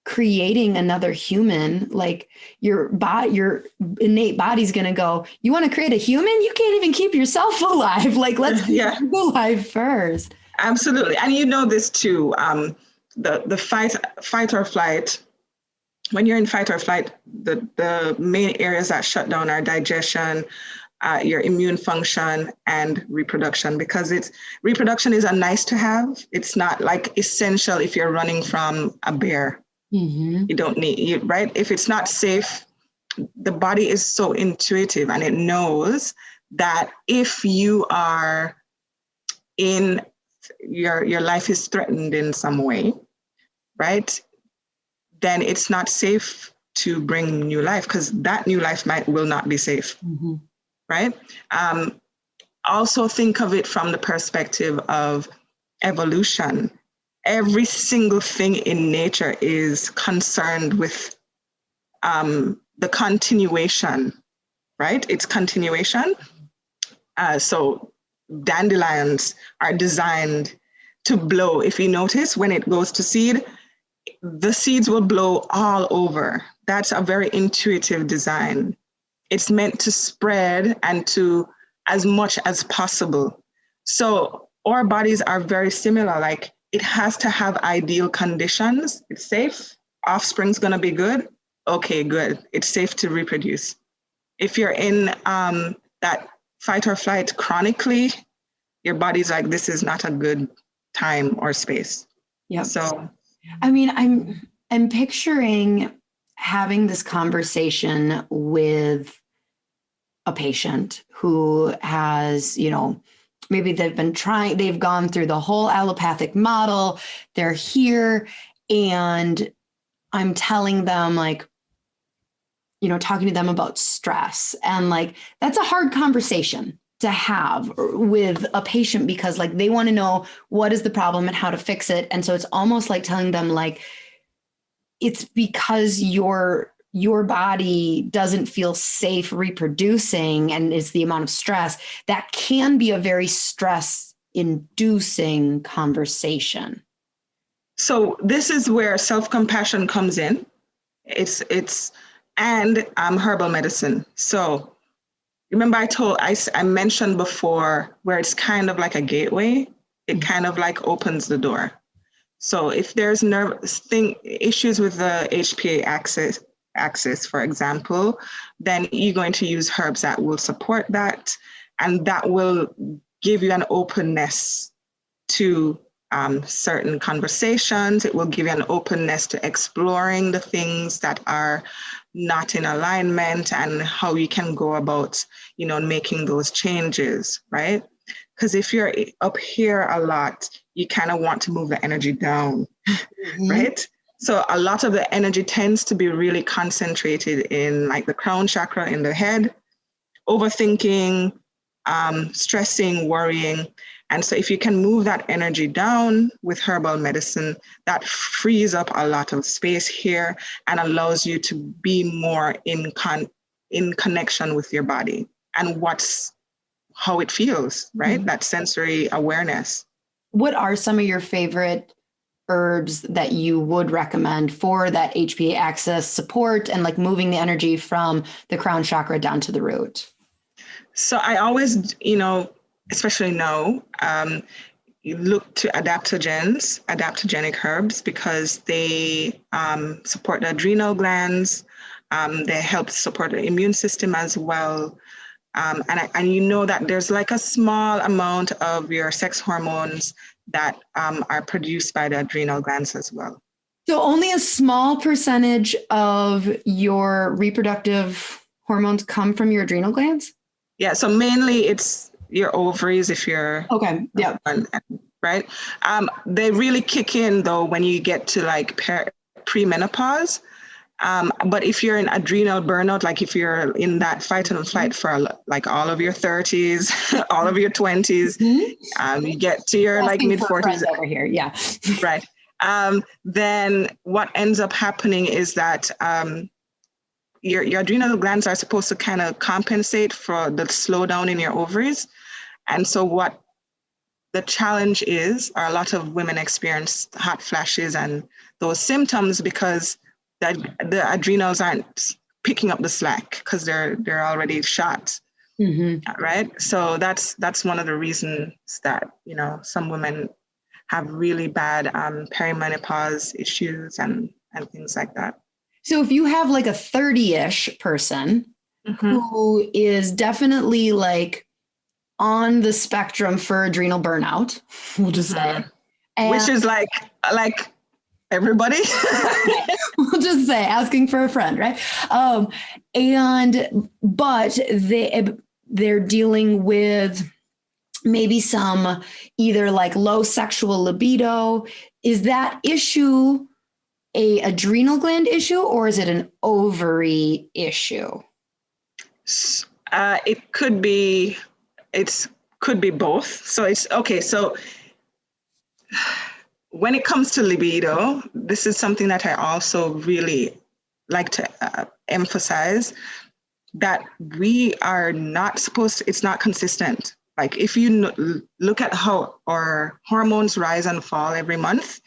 creating another human, like your innate body's going to go, you want to create a human? You can't even keep yourself alive. Like, let's keep you alive first. Absolutely. And this too, the fight or flight. When you're in fight or flight, the main areas that shut down are digestion, your immune function, and reproduction, because reproduction is a nice to have. It's not like essential if you're running from a bear. You don't need, right? If it's not safe, the body is so intuitive, and it knows that if you are in your life is threatened in some way, right? Then it's not safe to bring new life, because that new life will not be safe. right? Also think of it from the perspective of evolution. Every single thing in nature is concerned with the continuation, right? It's continuation. So dandelions are designed to blow. If you notice, when it goes to seed, the seeds will blow all over. That's a very intuitive design. It's meant to spread and to as much as possible. So our bodies are very similar. Like, it has to have ideal conditions. It's safe. Offspring's gonna be good. Okay, good. It's safe to reproduce. If you're in that fight or flight chronically, your body's like, this is not a good time or space. Yeah. So, I mean, I'm picturing having this conversation with a patient who has, maybe they've gone through the whole allopathic model. They're here, and I'm telling them, like, talking to them about stress, and like, that's a hard conversation to have with a patient, because like, they want to know what is the problem and how to fix it. And so it's almost like telling them, like, it's because your body doesn't feel safe reproducing, and it's the amount of stress that can be a very stress inducing conversation. So this is where self-compassion comes in. And herbal medicine. So remember I mentioned before where it's kind of like a gateway. It kind of like opens the door. So if there's issues with the HPA axis, for example, then you're going to use herbs that will support that, and that will give you an openness to certain conversations. It will give you an openness to exploring the things that are not in alignment, and how you can go about, making those changes, right? Because if you're up here a lot, you kind of want to move the energy down, right? So a lot of the energy tends to be really concentrated in like the crown chakra in the head, overthinking, stressing, worrying. And so if you can move that energy down with herbal medicine, that frees up a lot of space here and allows you to be more in connection with your body and how it feels, right? That sensory awareness. What are some of your favorite herbs that you would recommend for that HPA axis support and like moving the energy from the crown chakra down to the root? So I always, especially now, you look to adaptogenic herbs, because they support the adrenal glands. They help support the immune system as well. And that there's like a small amount of your sex hormones that are produced by the adrenal glands as well. So only a small percentage of your reproductive hormones come from your adrenal glands? Yeah, so mainly it's your ovaries if you're... Okay, yeah. Right? They really kick in though when you get to like premenopause. But if you're in adrenal burnout, like if you're in that fight and flight for like all of your 30s, all of your 20s, you get to your like mid 40s over here, yeah. Right. Then what ends up happening is that your adrenal glands are supposed to kind of compensate for the slowdown in your ovaries. And so what the challenge is, or a lot of women experience hot flashes and those symptoms because the adrenals aren't picking up the slack because they're already shot. Right. So that's one of the reasons that, some women have really bad perimenopause issues and things like that. So if you have like a 30-ish person who is definitely like on the spectrum for adrenal burnout, we'll just say, which is like everybody, we'll just say asking for a friend, right? But they're dealing with maybe some either like low sexual libido. Is that issue a adrenal gland issue, or is it an ovary issue? It could be, could be both. So it's okay. So when it comes to libido, this is something that I also really like to emphasize, that we are not supposed to, it's not consistent. Like if you look at how our hormones rise and fall every month,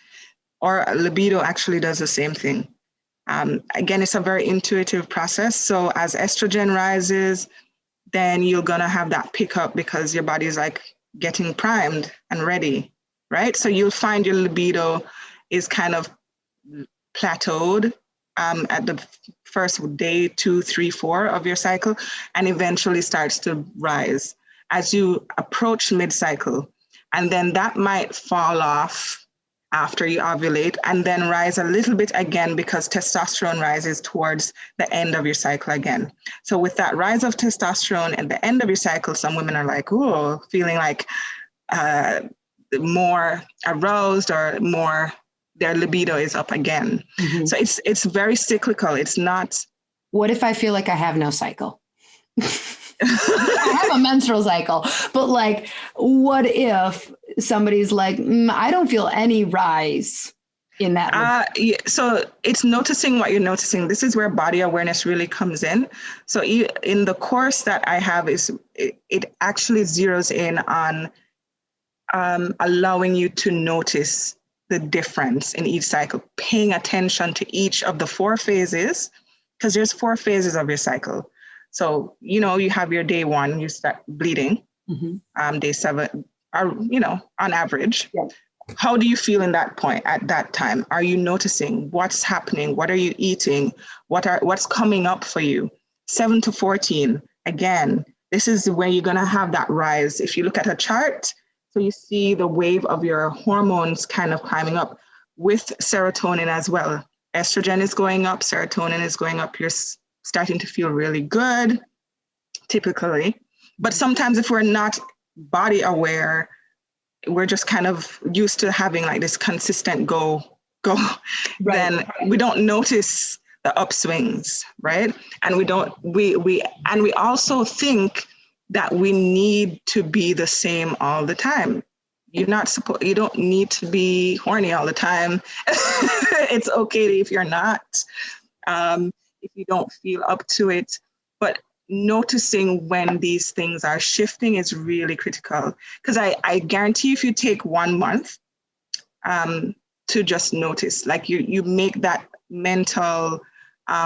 our libido actually does the same thing. Again, it's a very intuitive process. So as estrogen rises, then you're gonna have that pickup because your body is like getting primed and ready, right? So you'll find your libido is kind of plateaued at the first day, 2, 3, 4 of your cycle, and eventually starts to rise as you approach mid-cycle. And then that might fall off after you ovulate and then rise a little bit again because testosterone rises towards the end of your cycle again. So with that rise of testosterone at the end of your cycle, some women are like, oh, feeling like more aroused or more, their libido is up again. Mm-hmm. So it's very cyclical. It's not. What if I feel like I have no cycle? I have a menstrual cycle, but like, what if somebody's like, I don't feel any rise in that? Yeah, so it's noticing what you're noticing. This is where body awareness really comes in. So in the course that I have, it actually zeroes in on allowing you to notice the difference in each cycle, paying attention to each of the 4 phases, because there's 4 phases of your cycle. So, you have your day 1, you start bleeding, mm-hmm. Day 7, or, on average. Yeah. How do you feel in that point at that time? Are you noticing what's happening? What are you eating? What's coming up for you? 7 to 14, again, this is where you're going to have that rise. If you look at a chart, so you see the wave of your hormones kind of climbing up with serotonin as well. Estrogen is going up, serotonin is going up. You're starting to feel really good, typically. But sometimes if we're not body aware, we're just kind of used to having like this consistent go, right. Then we don't notice the upswings, right? And we also think that we need to be the same all the time. You don't need to be horny all the time. It's okay if you're not, if you don't feel up to it, but noticing when these things are shifting is really critical. Because I guarantee if you take 1 month to just notice, like you make that mental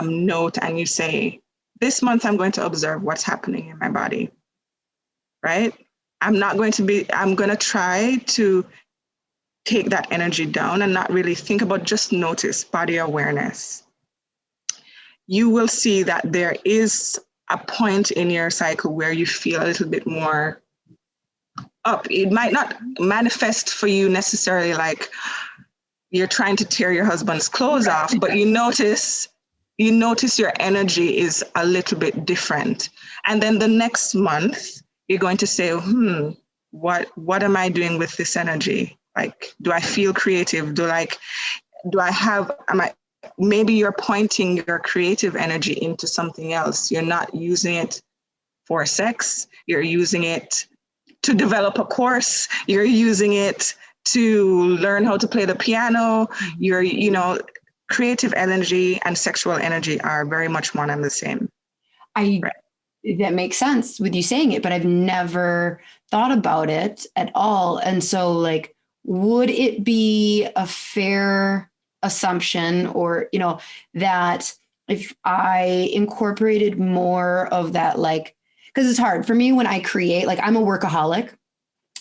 note and you say, this month I'm going to observe what's happening in my body, right? I'm going to try to take that energy down and not really think about, just notice, body awareness. You will see that there is a point in your cycle where you feel a little bit more up. It might not manifest for you necessarily like you're trying to tear your husband's clothes off, but you notice your energy is a little bit different. And then the next month, you're going to say, what am I doing with this energy? Like, do I feel creative? Maybe you're pointing your creative energy into something else. You're not using it for sex. You're using it to develop a course. You're using it to learn how to play the piano. Creative energy and sexual energy are very much one and the same. That makes sense with you saying it, but I've never thought about it at all. And so like, would it be a fair assumption or, that if I incorporated more of that, like, because it's hard for me when I create, like I'm a workaholic.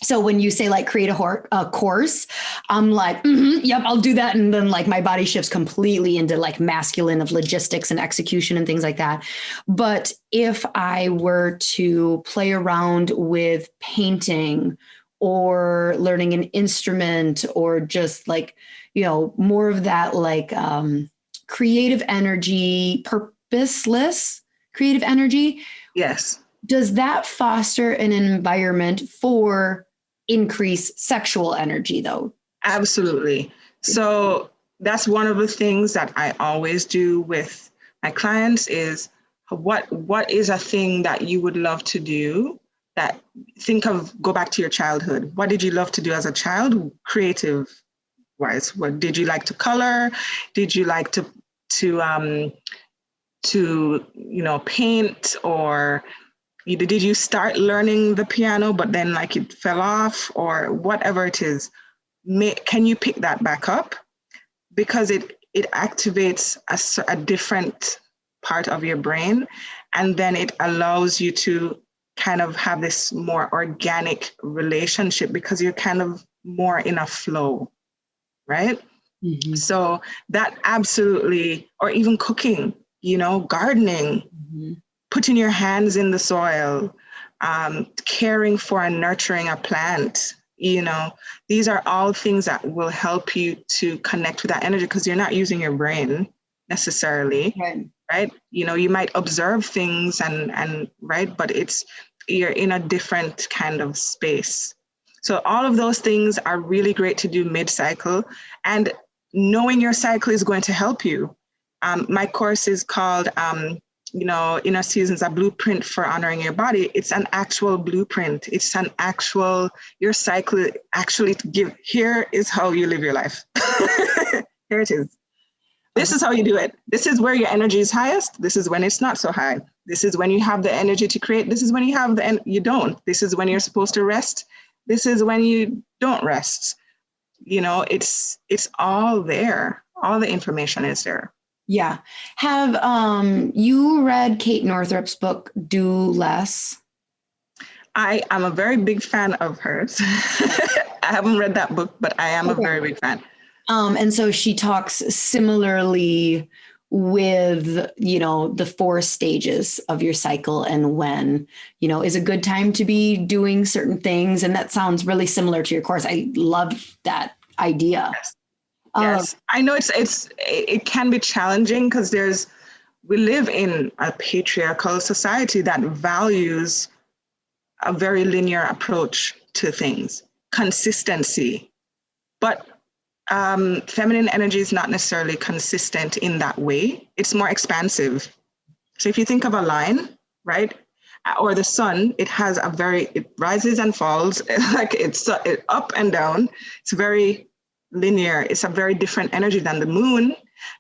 So when you say like create a course, I'm like, yep, I'll do that. And then like my body shifts completely into like masculine of logistics and execution and things like that. But if I were to play around with painting or learning an instrument or just like, more of that like creative energy, purposeless creative energy. Yes. Does that foster an environment for increased sexual energy though? Absolutely. So that's one of the things that I always do with my clients is what is a thing that you would love to do? Go back to your childhood. What did you love to do as a child, creative wise? What did you like to color? Did you like to paint, or did you start learning the piano but then like it fell off, or whatever it is? Can you pick that back up? Because it activates a different part of your brain, and then it allows you to kind of have this more organic relationship because you're kind of more in a flow, right? Mm-hmm. So that absolutely, or even cooking, gardening, mm-hmm. putting your hands in the soil, caring for and nurturing a plant, these are all things that will help you to connect with that energy because you're not using your brain necessarily, right? You might observe things and right, but you're in a different kind of space. So all of those things are really great to do mid-cycle, and knowing your cycle is going to help you. My course is called, Inner Seasons, a blueprint for honoring your body. It's an actual blueprint. It's an actual, your cycle actually here is how you live your life. Here it is. This is how you do it. This is where your energy is highest. This is when it's not so high. This is when you have the energy to create. This is when you have you don't. This is when you're supposed to rest. This is when you don't rest. It's all there. All the information is there. Yeah. Have you read Kate Northrup's book, Do Less? I am a very big fan of hers. I haven't read that book, but I am a very big fan. And so she talks similarly with, the 4 stages of your cycle and when, is a good time to be doing certain things. And that sounds really similar to your course. I love that idea. Yes. Yes, I know it can be challenging because we live in a patriarchal society that values a very linear approach to things, consistency. But feminine energy is not necessarily consistent in that way. It's more expansive. So if you think of a line, right, or the sun, it rises and falls, like it's up and down. It's very linear. It's a very different energy than the moon.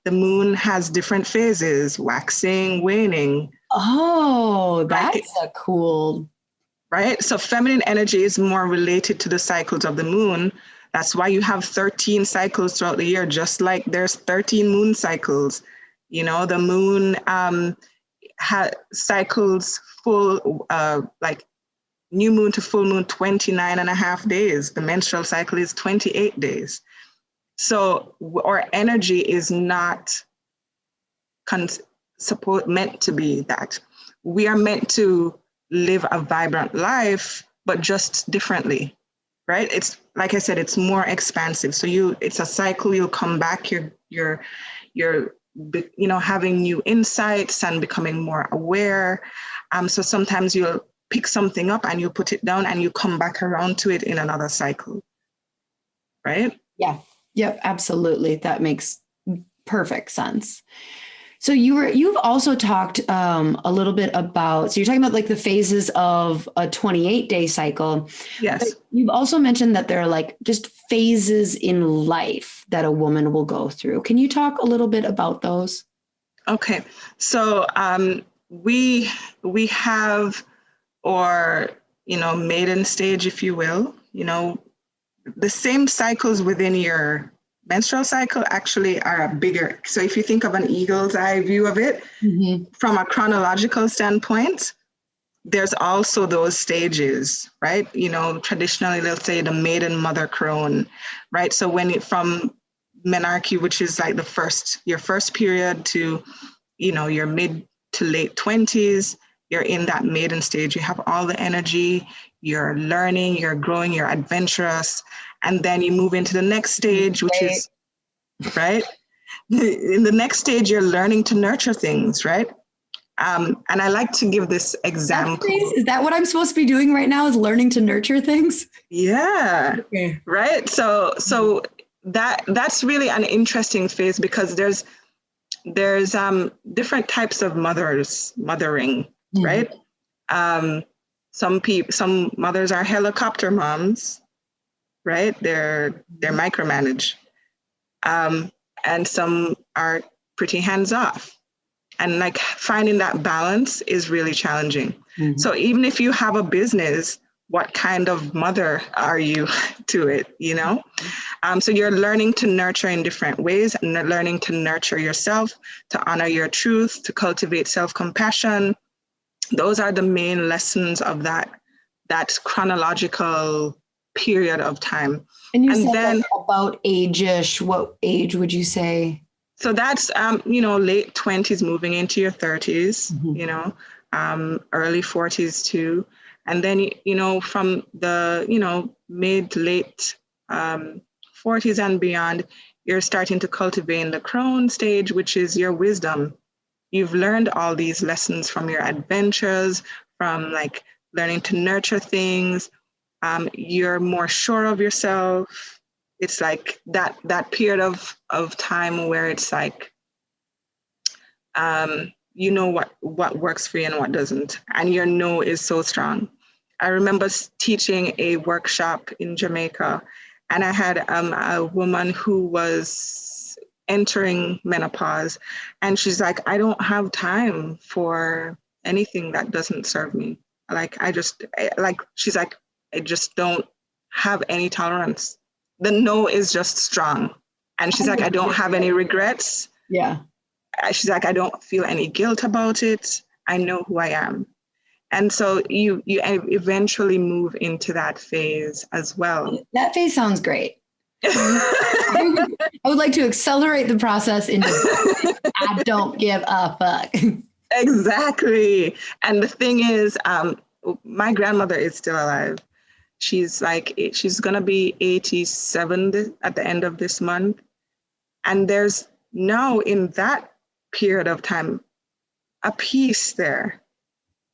The moon has different phases, waxing, waning. Oh, that's cool. Right? So feminine energy is more related to the cycles of the moon. That's why you have 13 cycles throughout the year, just like there's 13 moon cycles. The moon cycles full, like new moon to full moon, 29 and a half days. The menstrual cycle is 28 days. So our energy is not meant to be that. We are meant to live a vibrant life, but just differently, right? It's like I said, it's more expansive. So it's a cycle. You'll come back. You're having new insights and becoming more aware. So sometimes you'll pick something up and you put it down and you come back around to it in another cycle, right? Yeah. Yep, absolutely. That makes perfect sense. So you've also talked a little bit about, so you're talking about like the phases of a 28-day cycle. Yes. But you've also mentioned that there are like just phases in life that a woman will go through. Can you talk a little bit about those? Okay. So we have our, maiden stage, if you will, the same cycles within your menstrual cycle actually are bigger. So if you think of an eagle's eye view of it, mm-hmm. from a chronological standpoint, there's also those stages, right? Traditionally they'll say the maiden, mother, crone, right? So from menarche, which is like your first period to, your mid to late 20s, you're in that maiden stage. You have all the energy, you're learning, you're growing, you're adventurous. And then you move into the next stage, which is, right? In the next stage, you're learning to nurture things, right? And I like to give this example. Is that what I'm supposed to be doing right now, is learning to nurture things? Yeah, okay. Right? So that's really an interesting phase because there's different types of mothering, right? Some mothers are helicopter moms, right? They're micromanaged. And some are pretty hands off. And like finding that balance is really challenging. So even if you have a business, what kind of mother are you to it, you know? So you're learning to nurture in different ways, and learning to nurture yourself, to honor your truth, to cultivate self-compassion. Those are the main lessons of that chronological period of time. And you said then, about age-ish, what age would you say? So that's, late 20s moving into your 30s, early 40s too. And then, from the, mid-late 40s and beyond, you're starting to cultivate the crone stage, which is your wisdom. You've learned all these lessons from your adventures, from like learning to nurture things. You're more sure of yourself. It's like that period of time where it's like, you know what works for you and what doesn't. And your no is so strong. I remember teaching a workshop in Jamaica, and I had a woman who was entering menopause, and she's like, I don't have time for anything that doesn't serve me. She's like, I just don't have any tolerance. The no is just strong. And she's like, I don't have any regrets. Yeah. She's like, I don't feel any guilt about it. I know who I am. And so you eventually move into that phase as well. That phase sounds great. I would like to accelerate the process into I don't give a fuck. Exactly. And the thing is, my grandmother is still alive. She's going to be 87 at the end of this month. And there's now in that period of time, a peace there.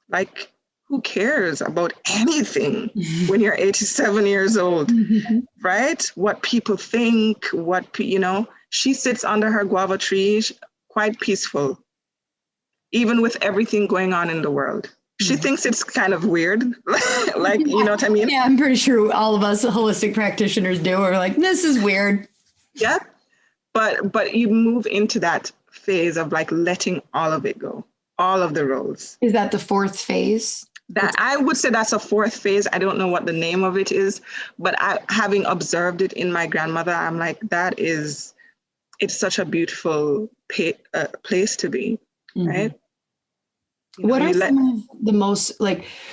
Like, who cares about anything when you're 87 years old, right? What people think, she sits under her guava tree, quite peaceful, even with everything going on in the world. She thinks it's kind of weird. Like, you know what I mean? Yeah, I'm pretty sure all of us holistic practitioners do. We're like, this is weird. Yeah. But you move into that phase of like letting all of it go, all of the roles. Is that the fourth phase? That I would say that's a fourth phase. I don't know what the name of it is, but having observed it in my grandmother, I'm like, it's such a beautiful place to be, right? What are some of the most,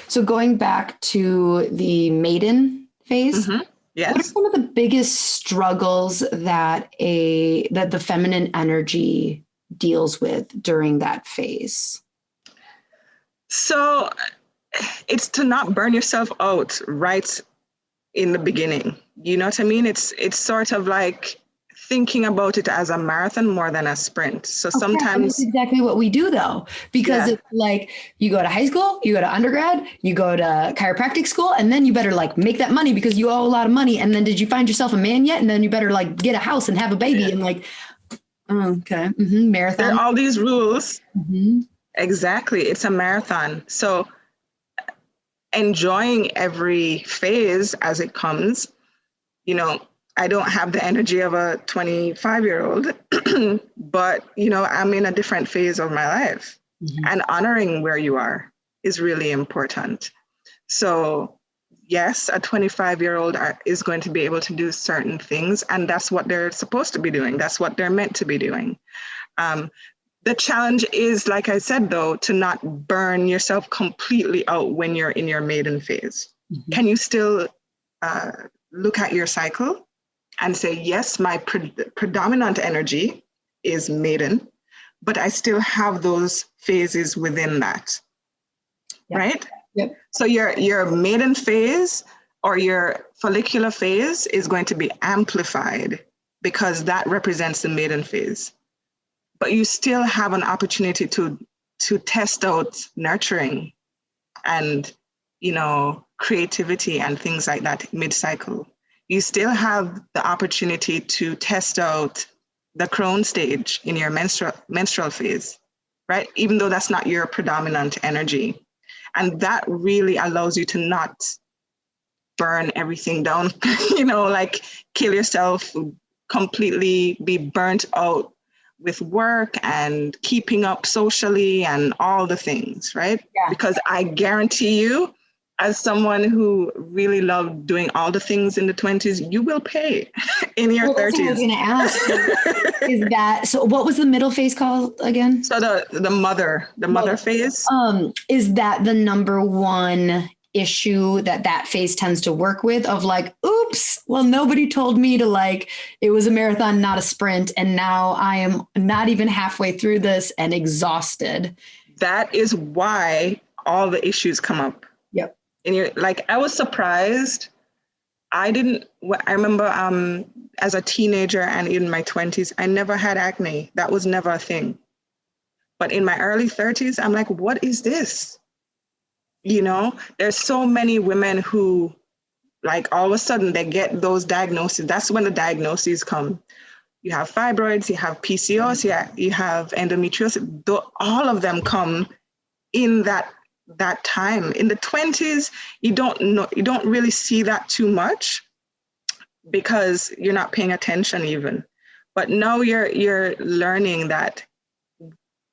so going back to the maiden phase, yes. What are some of the biggest struggles that the feminine energy deals with during that phase? So it's to not burn yourself out right in the beginning. You know what I mean? It's sort of like thinking about it as a marathon more than a sprint. So sometimes that's exactly what we do though, because it's like you go to high school, you go to undergrad, you go to chiropractic school, and then you better like make that money because you owe a lot of money. And then did you find yourself a man yet? And then you better like get a house and have a baby and like, okay. Marathon. There are all these rules. Exactly. It's a marathon. So enjoying every phase as it comes, I don't have the energy of a 25-year-old, but, I'm in a different phase of my life, and honoring where you are is really important. So yes, a 25-year-old is going to be able to do certain things, and that's what they're supposed to be doing. That's what they're meant to be doing. The challenge is, like I said, though, to not burn yourself completely out when you're in your maiden phase. Can you still look at your cycle and say, yes, my predominant energy is maiden, but I still have those phases within that, right? Yep. So your maiden phase or your follicular phase is going to be amplified because that represents the maiden phase. But you still have an opportunity to test out nurturing and, creativity and things like that mid-cycle. You still have the opportunity to test out the crone stage in your menstrual phase, right? Even though that's not your predominant energy. And that really allows you to not burn everything down, like kill yourself, completely be burnt out with work and keeping up socially and all the things, right? Yeah. Because I guarantee you, as someone who really loved doing all the things in the 20s, you will pay in your 30s. That's what I was going to ask. Is that, so what was the middle phase called again? So the mother phase. Is that the number one issue that phase tends to work with, of like, oops, well, nobody told me to, like, it was a marathon, not a sprint. And now I am not even halfway through this and exhausted. That is why all the issues come up. Yep. And you're like, I was surprised. I remember as a teenager and in my 20s, I never had acne. That was never a thing. But in my early 30s, I'm like, what is this? There's so many women who, like, all of a sudden they get those diagnoses. That's when the diagnoses come. You have fibroids, you have PCOS, you have endometriosis. All of them come in that time. In the 20s, you don't really see that too much because you're not paying attention even. But now you're learning that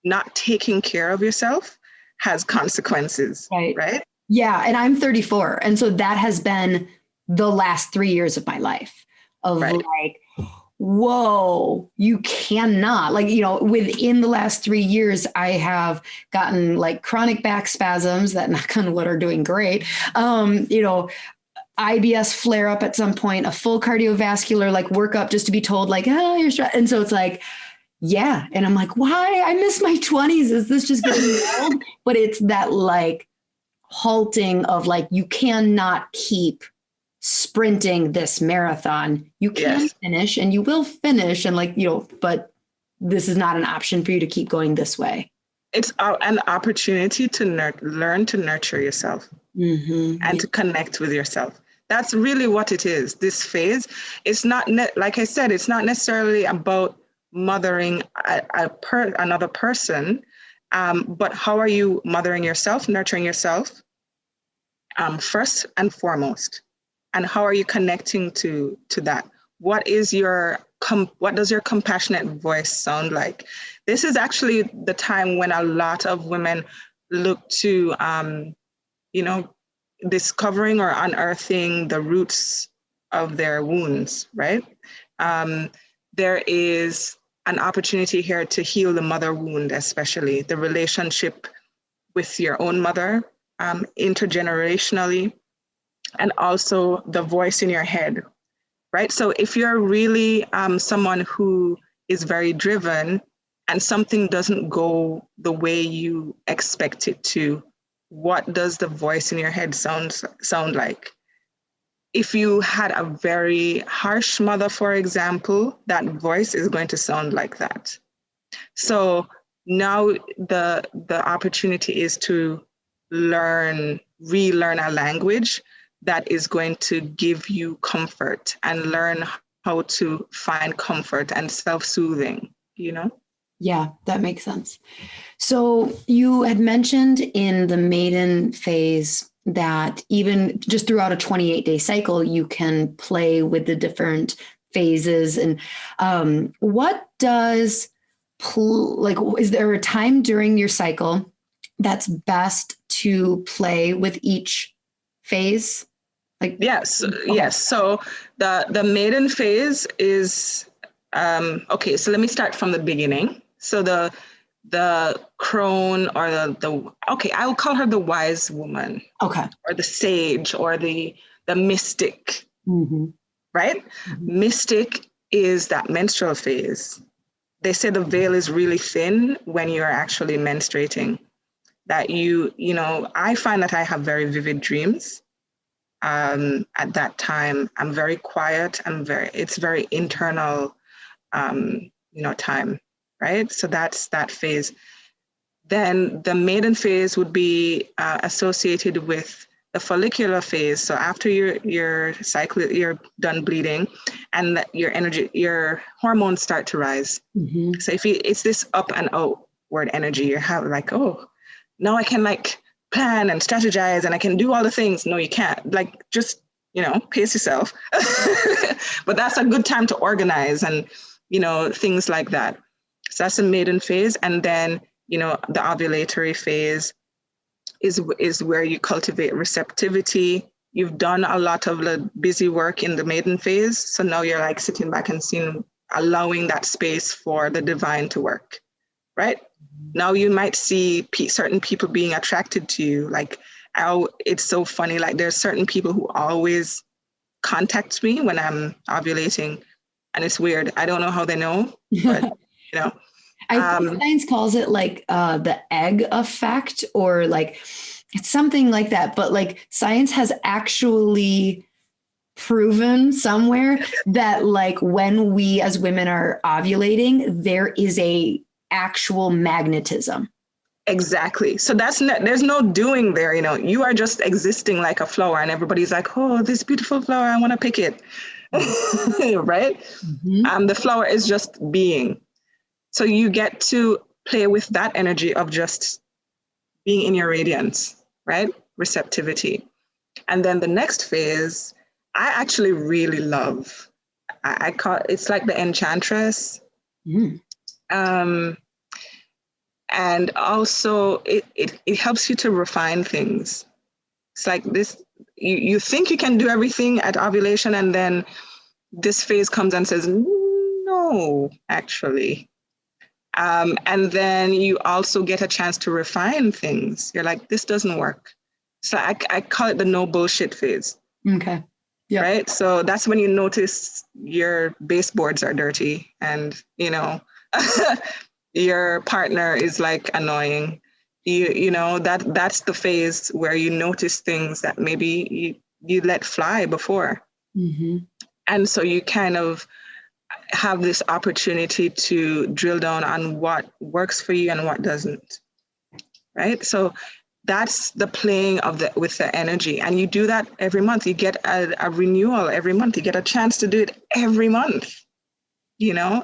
not taking care of yourself has consequences, right? Yeah, and I'm 34. And so that has been the last 3 years of my life of like, whoa, you cannot, like, within the last 3 years, I have gotten like chronic back spasms that, knock on wood, are doing great. IBS flare up at some point, a full cardiovascular like workup just to be told like, oh, you're stressed. And so it's like, yeah. And I'm like, why? I miss my 20s. Is this just getting old? But it's that like halting of like, you cannot keep sprinting this marathon. You can finish and you will finish. And like, but this is not an option for you to keep going this way. It's an opportunity to learn to nurture yourself and to connect with yourself. That's really what it is. This phase, it's not, like I said, it's not necessarily about mothering another person, but how are you mothering yourself, nurturing yourself first and foremost? And how are you connecting to that? What does your compassionate voice sound like? This is actually the time when a lot of women look to, discovering or unearthing the roots of their wounds, right? There is an opportunity here to heal the mother wound, especially the relationship with your own mother, intergenerationally, and also the voice in your head, right? So if you're really someone who is very driven and something doesn't go the way you expect it to, what does the voice in your head sound like? If you had a very harsh mother, for example, that voice is going to sound like that. So now the opportunity is to relearn a language that is going to give you comfort and learn how to find comfort and self-soothing, Yeah, that makes sense. So you had mentioned in the maiden phase that even just throughout a 28-day cycle, you can play with the different phases. And what does, is there a time during your cycle that's best to play with each phase? Yes. So the maiden phase is, okay, so let me start from the beginning. So the crone or I will call her the wise woman. Okay. Or the sage or the mystic, right? Mm-hmm. Mystic is that menstrual phase. They say the veil is really thin when you're actually menstruating. That I find that I have very vivid dreams. At that time, I'm very quiet. It's very internal, time, right? So that's that phase. Then the maiden phase would be associated with the follicular phase. So after your cycle, you're done bleeding, and your hormones start to rise. Mm-hmm. So it's this up and outward energy. You have like, oh, now I can like plan and strategize and I can do all the things. No, you can't. Like, just, pace yourself. But that's a good time to organize and, things like that. So that's the maiden phase. And then, the ovulatory phase is where you cultivate receptivity. You've done a lot of the busy work in the maiden phase. So now you're like sitting back and allowing that space for the divine to work, right? Now you might see certain people being attracted to you. Like, it's so funny. Like, there's certain people who always contact me when I'm ovulating, and it's weird. I don't know how they know, but I think science calls it like the egg effect, or like it's something like that. But like science has actually proven somewhere that like when we as women are ovulating, there is a actual magnetism. Exactly. So there's no doing there. You are just existing like a flower, and everybody's like, oh, this beautiful flower, I want to pick it. Right? Mm-hmm. The flower is just being. So you get to play with that energy of just being in your radiance, right? Receptivity. And then the next phase, I actually really love. I call it's like the enchantress. Mm. And also it helps you to refine things. It's like this, you think you can do everything at ovulation, and then this phase comes and says, no, actually. And then you also get a chance to refine things. You're like, this doesn't work. So I call it the no bullshit phase. Okay. Yeah. Right. So that's when you notice your baseboards are dirty, and your partner is like annoying. That's the phase where you notice things that maybe you let fly before. Mm-hmm. And so you kind of have this opportunity to drill down on what works for you and what doesn't, right? So that's the playing with the energy, and you do that every month. You get a renewal every month. You get a chance to do it every month,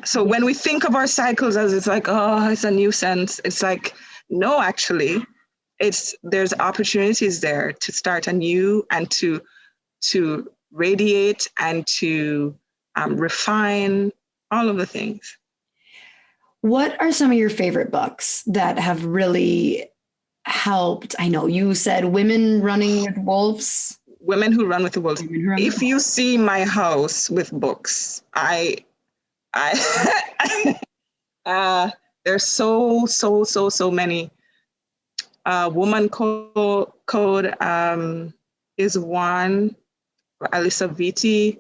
So when we think of our cycles as it's like, oh, it's a nuisance, it's like, no, actually, there's opportunities there to start anew and to radiate and to refine all of the things. What are some of your favorite books that have really helped? I know you said Women Running with Wolves. Women Who Run with the Wolves. If you see my house with books, there's so many. Woman Code is one. Alyssa Vitti.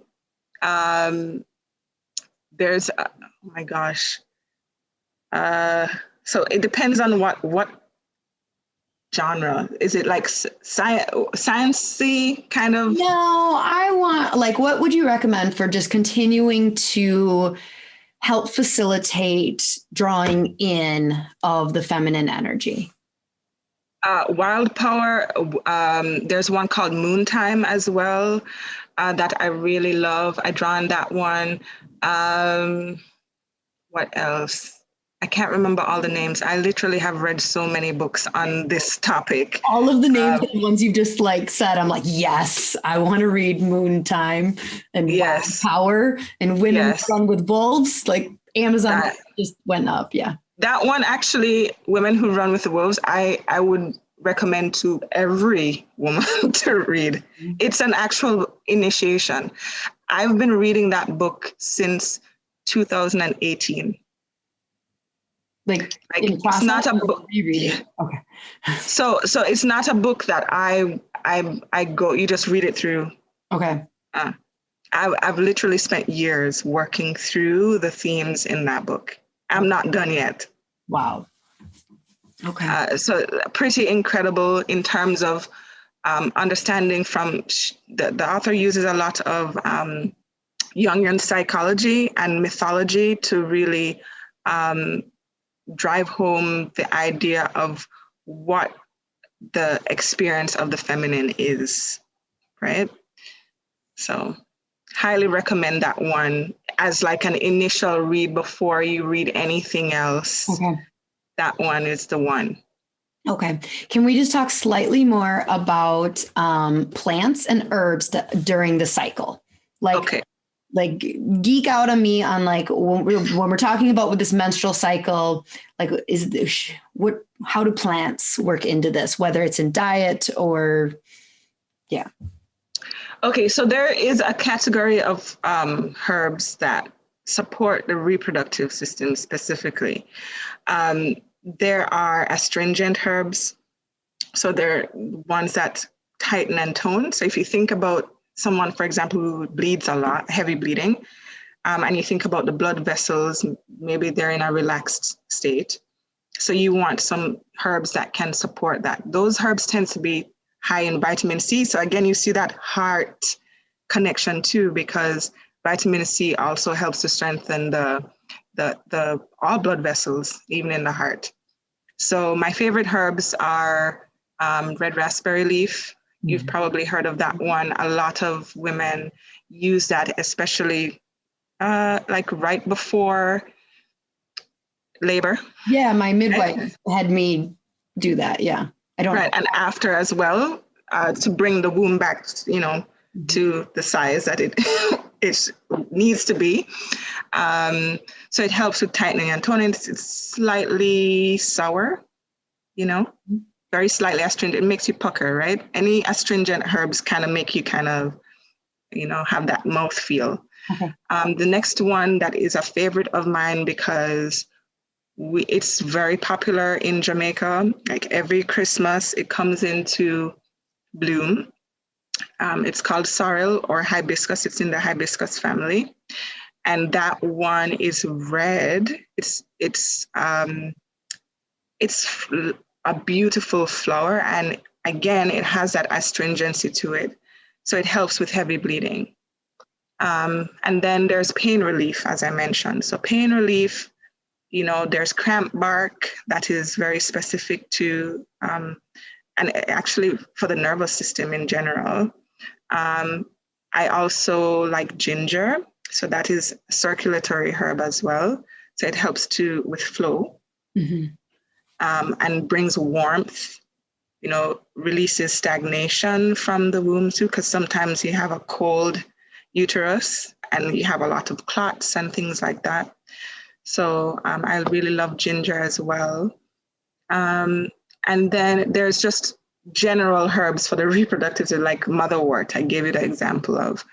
There's oh my gosh. So it depends on what genre. Is it like science-y kind of? No, I want, like, what would you recommend for just continuing to help facilitate drawing in of the feminine energy? Wild Power. There's one called Moon Time as well that I really love. I draw on that one. What else? I can't remember all the names. I literally have read so many books on this topic. All of the names, the ones you just like said, I'm like, yes, I want to read Moon Time and yes. Wild Power and Women Who Run with Wolves. Like Amazon just went up. Yeah. That one, actually, Women Who Run with the Wolves, I would recommend to every woman to read. Mm-hmm. It's an actual initiation. I've been reading that book since 2018. Like it's not a book. Yeah. Okay. So it's not a book that I go, you just read it through. Okay. I've literally spent years working through the themes in that book. I'm not done yet. Wow. Okay. So pretty incredible in terms of understanding from the author uses a lot of Jungian psychology and mythology to really drive home the idea of what the experience of the feminine is, right? So highly recommend that one as like an initial read before you read anything else. Okay. That one is the one. Okay. Can we just talk slightly more about plants and herbs during the cycle? Like geek out on me on like when we're talking about with this menstrual cycle, like how do plants work into this, whether it's in diet or, yeah. Okay, so there is a category of herbs that support the reproductive system specifically. There are astringent herbs. So they're ones that tighten and tone. So if you think about someone, for example, who bleeds a lot, heavy bleeding, and you think about the blood vessels, maybe they're in a relaxed state. So you want some herbs that can support that. Those herbs tend to be high in vitamin C. So again, you see that heart connection too, because vitamin C also helps to strengthen the all blood vessels, even in the heart. So my favorite herbs are red raspberry leaf. You've probably heard of that one. A lot of women use that, especially like right before labor. Yeah, my midwife had me do that. Yeah, I don't know. And after as well, to bring the womb back, to the size that it needs to be. So it helps with tightening and toning. It's slightly sour, very slightly astringent. It makes you pucker, right? Any astringent herbs kind of make you kind of, have that mouth feel. Okay. The next one that is a favorite of mine because it's very popular in Jamaica. Like every Christmas, it comes into bloom. It's called sorrel or hibiscus. It's in the hibiscus family. And that one is red. It's a beautiful flower. And again, it has that astringency to it. So it helps with heavy bleeding. And then there's pain relief, as I mentioned. So pain relief, there's cramp bark that is very specific to, and actually for the nervous system in general. I also like ginger. So that is a circulatory herb as well. So it helps with flow, and brings warmth, releases stagnation from the womb too, because sometimes you have a cold uterus and you have a lot of clots and things like that. So I really love ginger as well. And then there's just general herbs for the reproductive, like motherwort. I gave you the example of.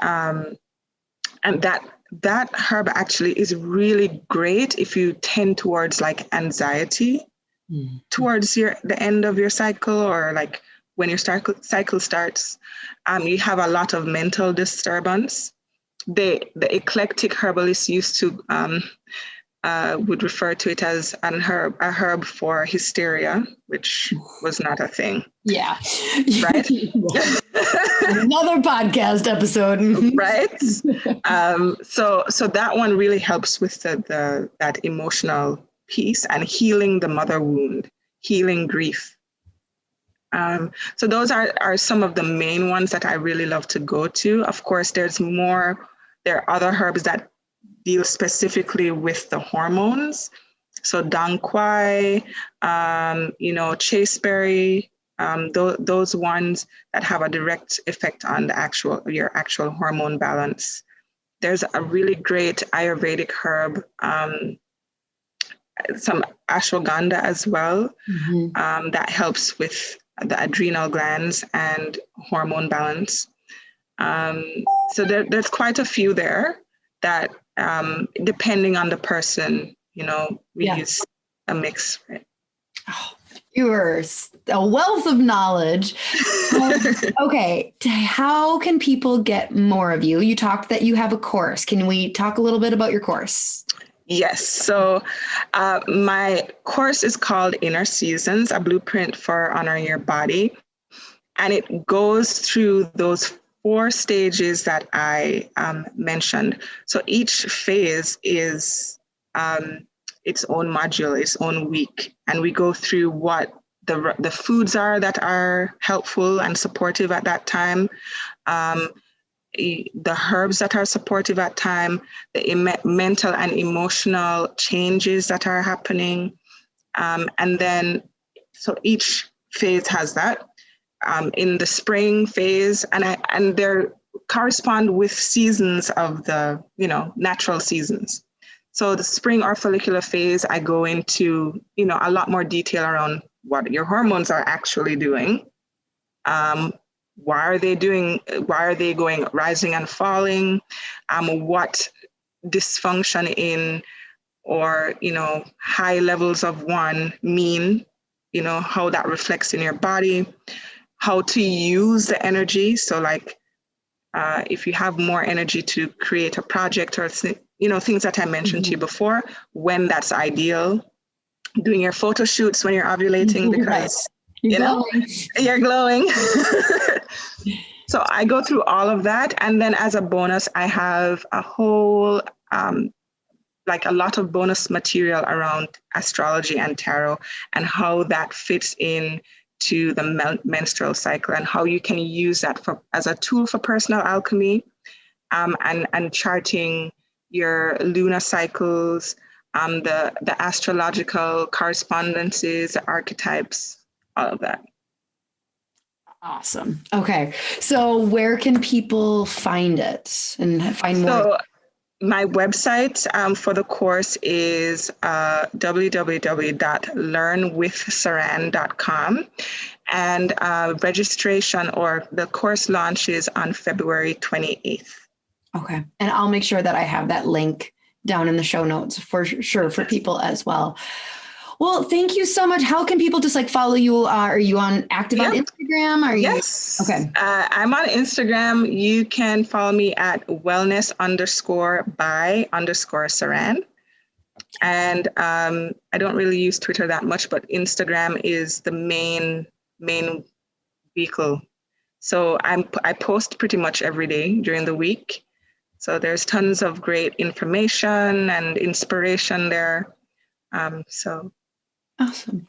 And that herb actually is really great if you tend towards like anxiety towards the end of your cycle, or like when your cycle starts, you have a lot of mental disturbance. The eclectic herbalists used to would refer to it as a herb for hysteria, which was not a thing. Yeah. Right? Another podcast episode. Right? So that one really helps with that emotional piece and healing the mother wound, healing grief. So those are some of the main ones that I really love to go to. Of course, there are other herbs that deal specifically with the hormones. So dong quai, chasteberry, those ones that have a direct effect on your actual hormone balance. There's a really great Ayurvedic herb, some ashwagandha as well, that helps with the adrenal glands and hormone balance. So there's quite a few there that, depending on the person, we use a mix. Right? Oh, you are a wealth of knowledge. Okay, how can people get more of you? You talked that you have a course. Can we talk a little bit about your course? Yes. So my course is called Inner Seasons, a blueprint for honoring your body. And it goes through those 4 stages that I mentioned. So each phase is its own module, its own week. And we go through what the foods are that are helpful and supportive at that time, the herbs that are supportive at time, the mental and emotional changes that are happening. And then, so each phase has that. In the spring phase, and they're correspond with seasons of the, natural seasons. So the spring or follicular phase, I go into, a lot more detail around what your hormones are actually doing. Why are they going rising and falling? What dysfunction in or, high levels of one mean, how that reflects in your body, how to use the energy. So like, if you have more energy to create a project or, things that I mentioned to you before, when that's ideal, doing your photo shoots when you're ovulating because, you're glowing. So I go through all of that. And then as a bonus, I have a whole, like a lot of bonus material around astrology and tarot and how that fits in to the menstrual cycle and how you can use that as a tool for personal alchemy, and charting your lunar cycles, the astrological correspondences, archetypes, all of that. Awesome. Okay. So where can people find it and find more? So my website for the course is www.learnwithsaran.com. And registration or the course launches on February 28th. Okay. And I'll make sure that I have that link down in the show notes for sure for people as well. Well, thank you so much. How can people just like follow you? Are you active on Instagram? Yes. Okay. I'm on Instagram. You can follow me at wellness_by_Saran. And I don't really use Twitter that much, but Instagram is the main vehicle. So I post pretty much every day during the week. So there's tons of great information and inspiration there. So. Awesome.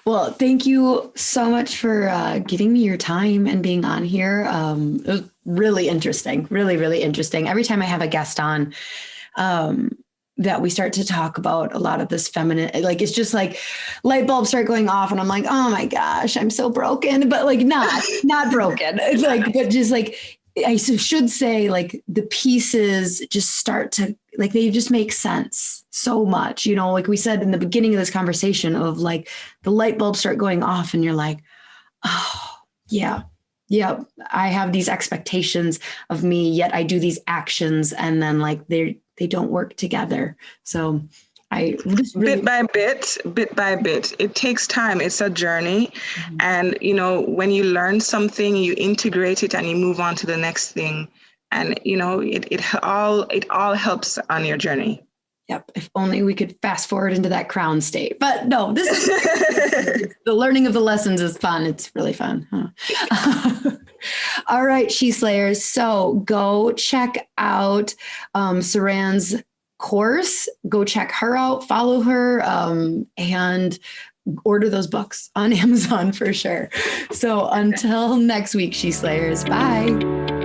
Well, thank you so much for giving me your time and being on here. It was really interesting, really, really interesting. Every time I have a guest on, that we start to talk about a lot of this feminine, like, it's just like light bulbs start going off and I'm like, oh my gosh, I'm so broken, but like not broken. Like, but just like, I should say like the pieces just start to like, they just make sense so much, like we said in the beginning of this conversation of like the light bulbs start going off and you're like, oh yeah, I have these expectations of me, yet I do these actions and then like they don't work together. So I just really... bit by bit. It takes time. It's a journey. Mm-hmm. And, when you learn something, you integrate it and you move on to the next thing. And, it all helps on your journey. Yep. If only we could fast forward into that crown state. But no, this is the learning of the lessons is fun. It's really fun. Huh? All right, She Slayers. So go check out Saran's course. Go check her out, follow her, and order those books on Amazon for sure. So until next week, She Slayers. Bye.